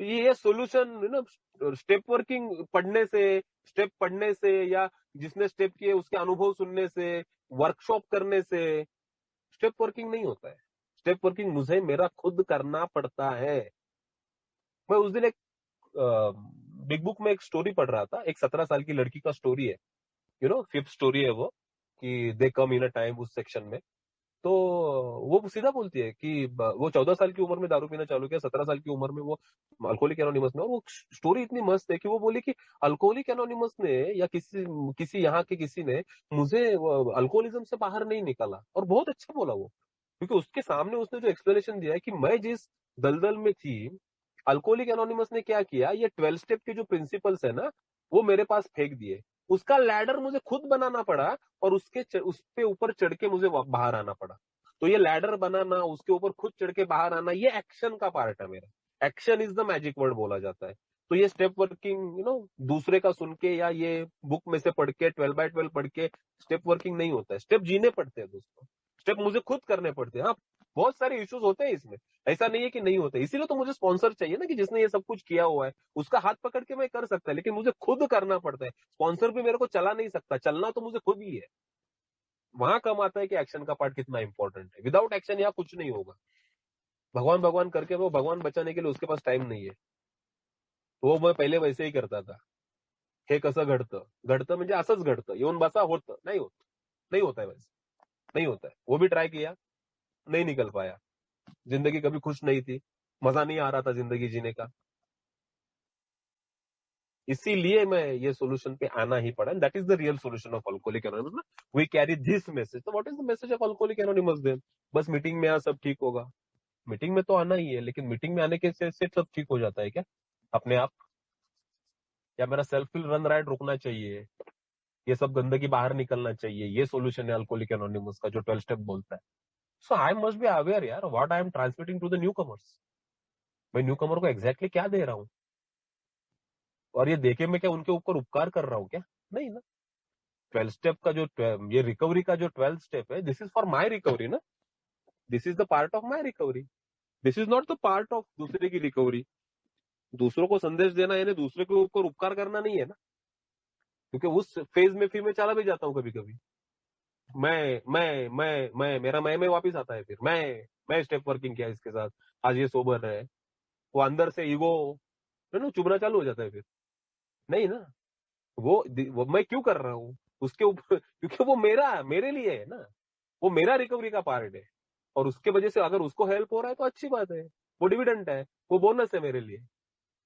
S1: ये सोल्यूशन स्टेप वर्किंग पढ़ने से, स्टेप पढ़ने से, या जिसने स्टेप किए उसके अनुभव सुनने से, वर्कशॉप करने से स्टेप वर्किंग नहीं होता है। स्टेप वर्किंग मुझे मेरा खुद करना पड़ता है। मैं उस दिन एक बिग बुक में एक स्टोरी पढ़ रहा था, एक 17 साल की लड़की का स्टोरी है, 5th स्टोरी है वो, कि दे कम इन अ टाइम, उस सेक्शन में। तो वो सीधा बोलती है कि वो 14 साल की उम्र में दारू पीना चालू किया, 17 साल की उम्र में वो अल्कोहलिक एनोनिमस में। और वो स्टोरी इतनी मस्त है कि वो बोली कि अल्कोहलिक एनोनिमस ने या किसी किसी यहाँ के किसी ने मुझे अल्कोहलिज्म से बाहर नहीं निकाला। और बहुत अच्छा बोला वो, क्योंकि उसके सामने उसने जो एक्सप्लेनेशन दिया है कि मैं जिस दलदल में थी, अल्कोहलिक एनोनिमस ने क्या किया, ये 12 स्टेप के जो प्रिंसिपल्स है ना, वो मेरे पास फेंक दिए। उसका लैडर मुझे खुद बनाना पड़ा, और उस पे ऊपर चढ़ के मुझे बाहर आना पड़ा। तो ये लैडर बनाना, उसके ऊपर खुद चढ़ के बाहर आना, ये एक्शन का पार्ट है मेरा। Action is the magic word बोला जाता है। तो ये स्टेप वर्किंग दूसरे का सुन के या ये बुक में से पढ़ के 12 by 12 पढ़ के स्टेप वर्किंग नहीं होता है। स्टेप जीने पड़ते हैं दोस्तों, स्टेप मुझे खुद करने पड़ते हैं। हाँ, बहुत सारे इश्यूज होते हैं इसमें, ऐसा नहीं है कि नहीं होते। इसीलिए तो मुझे स्पॉन्सर चाहिए ना, कि जिसने ये सब कुछ किया हुआ है उसका हाथ पकड़ के मैं कर सकता है, लेकिन मुझे खुद करना पड़ता है। स्पॉन्सर भी मेरे को चला नहीं सकता, चलना तो मुझे खुद ही है। वहां कम आता है कि एक्शन का पार्ट कितना इंपॉर्टेंट है। विदाउट एक्शन यहाँ कुछ नहीं होगा। भगवान भगवान करके वो भगवान बचाने के लिए उसके पास टाइम नहीं है। वो मैं पहिले वैसे ही करता था। हे कसं घडतं, घडतं म्हणजे असंच घडतं, येऊन बसा होतं, नहीं होत, नहीं होता है वैसे, नहीं होता है। वो भी ट्राई किया, नहीं निकल पाया। जिंदगी कभी खुश नहीं थी, मजा नहीं आ रहा था जिंदगी जीने का। इसीलिए मैं ये सोल्यूशन पे आना ही पड़ा। That is the real solution of alcoholic anonymous ना। We carry this message. तो what is the message of alcoholic anonymous then? बस मीटिंग में आ, सब ठीक होगा। मीटिंग में तो आना ही है, लेकिन मीटिंग में आने के से सब ठीक हो जाता है क्या अपने आप? या मेरा सेल्फ फिल रन राइट रुकना चाहिए, ये सब गंदगी बाहर निकलना चाहिए? ये सोल्यूशन है अल्कोहलिक एनोनिमस का, जो 12 स्टेप बोलता है। So I must be aware यार, what I am transmitting to the newcomers. मैं न्यू कमर को एग्जैक्टली क्या दे रहा हूँ? और ये देके मैं क्या उनके ऊपर उपकार कर रहा हूँ क्या? नहीं ना। 12 स्टेप का जो ये रिकवरी का जो 12 स्टेप है, this is for my recovery ना। This is the part of my recovery. This is not the part of दूसरे की रिकवरी। दूसरों को संदेश देना यानी दूसरे के ऊपर उपकार करना नहीं है ना। क्योंकि उस फेज में फिर मैं चला भी जाता हूँ कभी कभी। मैं मेरा मैं वापिस आता है। फिर मैं स्टेप वर्किंग किया इसके साथ, आज ये सोबर है। वो अंदर से ईगो है ना, चुभना चालू हो जाता है फिर। नहीं ना। वो मैं क्यों कर रहा हूँ उसके ऊपर? क्योंकि वो मेरे लिए है ना। वो मेरा रिकवरी का पार्ट है। और उसके वजह से अगर उसको हेल्प हो रहा है तो अच्छी बात है। वो डिविडेंड है, वो बोनस है मेरे लिए।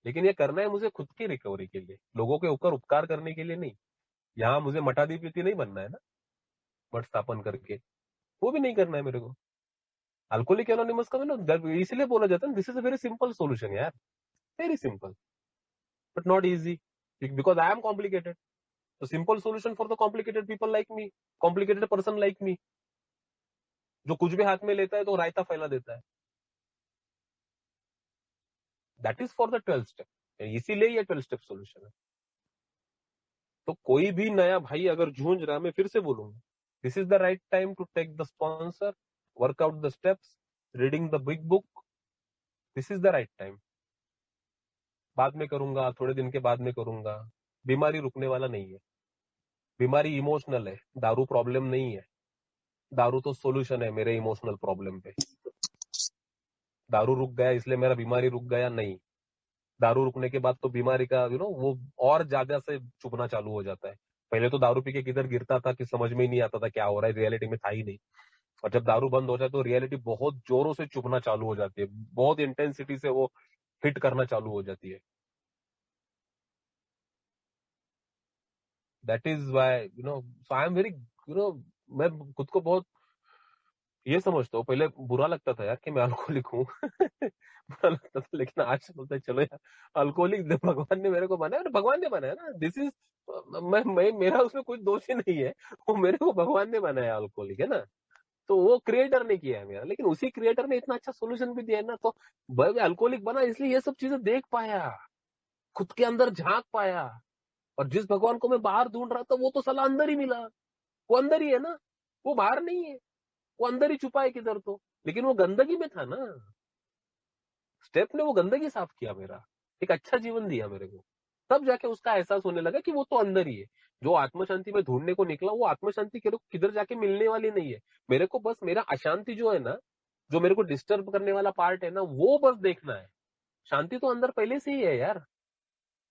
S1: लेकिन ये करना है मुझे खुद की रिकवरी के लिए, लोगों के ऊपर उपकार करने के लिए नहीं। यहाँ मुझे मठाधिपति नहीं बनना है ना, मठ स्थापन करके। वो भी नहीं करना है मेरे को। अल्कोहलिक एनोनिमस का ना इसलिए बोला जाता है, this is a very simple solution यार। Very simple, but not easy, because I am complicated. तो simple solution for the complicated people like me, complicated person like me, जो कुछ भी हाथ में लेता है तो रायता फैला देता है। That is for the 12 step. इसीलिए ये 12 स्टेप सोल्यूशन है। तो कोई भी नया भाई अगर जूझ रहा है, मैं फिर से बोलूंगा, this is the right time to take the sponsor, work out the steps, reading the big book. This is the right time. बाद में करूंगा, थोड़े दिन के बाद में करूंगा, बीमारी रुकने वाला नहीं है। बीमारी इमोशनल है, दारू प्रॉब्लम नहीं है। दारू तो सोल्यूशन है मेरे इमोशनल प्रॉब्लम पे। दारू रुक गया इसलिए मेरा बीमारी रुक गया नहीं। दारू रुकने के बाद तो बीमारी का वो और ज्यादा से चुभना चालू हो जाता है। पहले तो दारू पी के किधर गिरता था कि समझ में ही नहीं आता था क्या हो रहा है, रियलिटी में था ही नहीं। और जब दारू बंद हो जाए तो रियलिटी बहुत जोरों से चुभना चालू हो जाती है, बहुत इंटेंसिटी से वो हिट करना चालू हो जाती है। That is why so I am very मैं खुद को बहुत ये समझता हूँ। पहले बुरा लगता था यार कि मैं अल्कोहलिक हूँ बुरा लगता था, लेकिन आज बोलता है चलो यार, अल्कोहलिक भगवान ने मेरे को बनाया, और भगवान ने बनाया ना। दिस इज मैं मेरा उसमें कुछ दोष ही नहीं है। वो मेरे को भगवान ने बनाया अल्कोहलिक, है ना। तो वो क्रिएटर ने किया है मेरा, लेकिन उसी क्रिएटर ने इतना अच्छा सोल्यूशन भी दिया है ना। तो अल्कोहलिक बना इसलिए ये सब चीजें देख पाया, खुद के अंदर झांक पाया। और जिस भगवान को मैं बाहर ढूंढ रहा था, वो तो साला अंदर ही मिला। वो अंदर ही है ना, वो बाहर नहीं है। वो अंदर ही छुपा है किधर तो, लेकिन वो गंदगी में था ना। स्टेप ने वो गंदगी साफ किया मेरा, एक अच्छा जीवन दिया मेरे को। तब जाके उसका एहसास होने लगा कि वो तो अंदर ही है। जो आत्म शांति में ढूंढने को निकला, वो आत्म शांति किधर जाके मिलने वाली नहीं है। मेरे को बस मेरा अशांति जो है ना, जो मेरे को डिस्टर्ब करने वाला पार्ट है ना, वो बस देखना है। शांति तो अंदर पहले से ही है यार।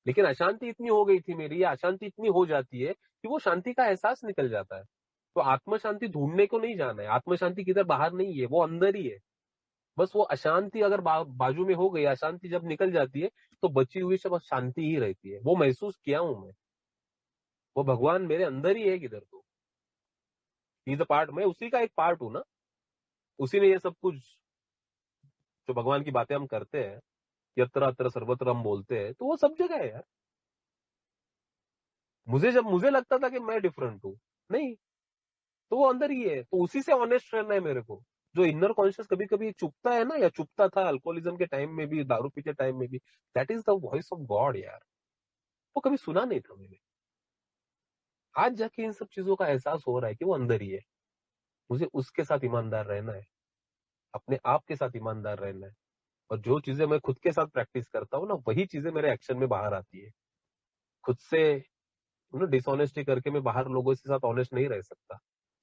S1: लेकिन अशांति इतनी हो गई थी मेरी, या अशांति इतनी हो जाती है कि वो शांति का एहसास निकल जाता है। तो आत्म शांति ढूंढने को नहीं जाना है, आत्म शांति किधर बाहर नहीं है, वो अंदर ही है। बस वो अशांति अगर बाजू में हो गई, अशांति जब निकल जाती है तो बची हुई सब शांति ही रहती है। वो महसूस किया हूं मैं, वो भगवान मेरे अंदर ही है किधर तो। इज अ पार्ट, मैं उसी का एक पार्ट हूं ना। उसी ने ये सब कुछ, जो भगवान की बातें हम करते हैं, यत्र अत्र सर्वत्र हम बोलते हैं, तो वो सब जगह है यार। मुझे लगता था कि मैं डिफरेंट हूं, नहीं, तो वो अंदर ही है। तो उसी से ऑनेस्ट रहना है मेरे को। जो इनर कॉन्शियस कभी कभी चुपता है ना, या चुपता था अल्कोहलिज्म के टाइम में भी, दारू पीते टाइम में भी, that is the voice of God यार। वो कभी सुना नहीं था मैंने। आज जाके इन सब चीजों का एहसास हो रहा है कि वो अंदर ही है। मुझे उसके साथ ईमानदार रहना है, अपने आप के साथ ईमानदार रहना है। और जो चीजें मैं खुद के साथ प्रैक्टिस करता हूँ ना, वही चीजें मेरे एक्शन में बाहर आती है। खुद से डिसऑनेस्टी करके मैं बाहर लोगों के साथ ऑनेस्ट नहीं रह सकता।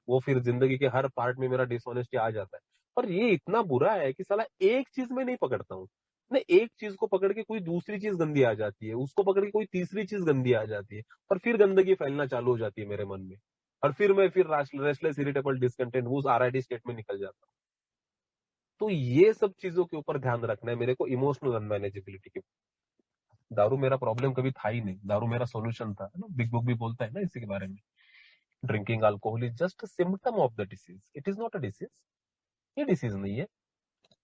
S1: वो फिर जिंदगी के हर पार्ट में मेरा डिसऑनेस्टी आ जाता है। पर ये इतना बुरा है कि साला एक चीज में नहीं पकड़ता हूँ। मैं एक चीज को पकड़ के कोई दूसरी चीज गंदी आ जाती है, उसको पकड़ के कोई तीसरी चीज गंदी आ जाती है, और फिर गंदगी फैलना चालू हो जाती है मेरे मन में। और फिर मैं फिर रेस्टलेस, इरिटेबल, डिसकंटेंट उस आरआईडी स्टेट में निकल जाता हूँ। तो ये सब चीजों के ऊपर ध्यान रखना है मेरे को, इमोशनल अनमैनेजेबिलिटी के। दारू मेरा प्रॉब्लम कभी था ही नहीं, दारू मेरा सॉल्यूशन था, है ना। बिग बुक भी बोलता है ना इसी के बारे में। Drinking alcohol is just a symptom of the disease, it is not a disease. ये डिसीज नहीं है।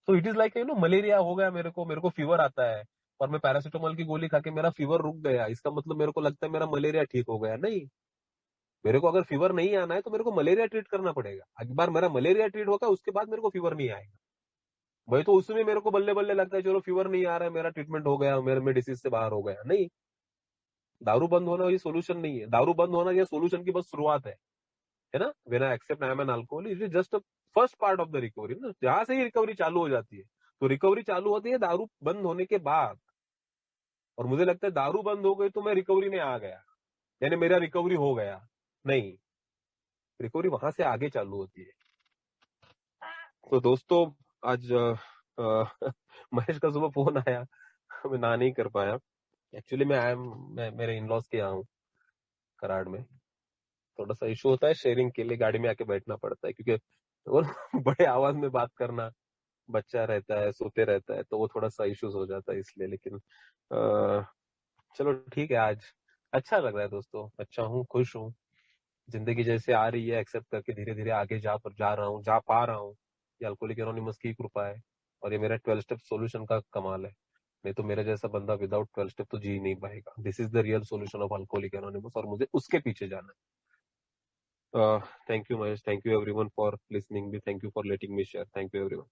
S1: तो इट इज लाइक मलेरिया हो गया मेरे को फीवर आता है, और मैं पैरासिटामोल की गोली खा के मेरा फीवर रुक गया, इसका मतलब मेरे को लगता है मेरा मलेरिया ठीक हो गया? नहीं। मेरे को अगर फीवर नहीं आना है तो मेरे को मलेरिया ट्रीट करना पड़ेगा। एक बार मेरा मलेरिया ट्रीट होगा, उसके बाद मेरे को फीवर नहीं आएगा। भाई तो उसमें मेरे को बल्ले बल्ले लगता है चलो फीवर नहीं आ रहा है, मेरा ट्रीटमेंट हो गया, मेरे में डिसीज से बाहर हो गया। नहीं, दारू बंद होना ये सोल्यूशन नहीं है। दारू बंद होना ये सोल्यूशन की बस शुरुआत है ना। When I accept I am an alcohol, it is just first part of the recovery ना, जहां से ही रिकवरी चालू हो जाती है। तो रिकवरी चालू होती है दारू बंद होने के बाद। और मुझे लगता है दारू बंद हो गई तो मैं रिकवरी में आ गया, यानी मेरा रिकवरी हो गया। नहीं, रिकवरी वहां से आगे चालू होती है। तो दोस्तों, आज महेश का सुबह फोन आया, मैं ना नहीं कर पाया। एक्चुअली मैं मेरे इन लॉज के यहाँ हूँ, कराड़ में। थोड़ा सा इशू होता है, शेयरिंग के लिए गाड़ी में आके बैठना पड़ता है, क्योंकि वो बड़े आवाज में बात करना, बच्चा रहता है, सोते रहता है, तो वो थोड़ा सा इश्यूज हो जाता है इसलिए। लेकिन चलो ठीक है। आज अच्छा लग रहा है दोस्तों, अच्छा हूँ, खुश हूँ। जिंदगी जैसे आ रही है एक्सेप्ट करके धीरे धीरे आगे जा रहा हूँ, जा पा रहा हूँ। ये अल्कोहलिक एनोनिमस की कृपा है, और ये मेरा 12 स्टेप सॉल्यूशन का कमाल है। नहीं तो मेरे जैसा बंदा विदाउट 12 स्टेप तो जी नहीं पाएगा। This is the real solution of alcoholic anonymous, और मुझे उसके पीछे जाना है। Thank you Mahesh, thank you everyone for listening me, thank you for letting me share, thank you everyone.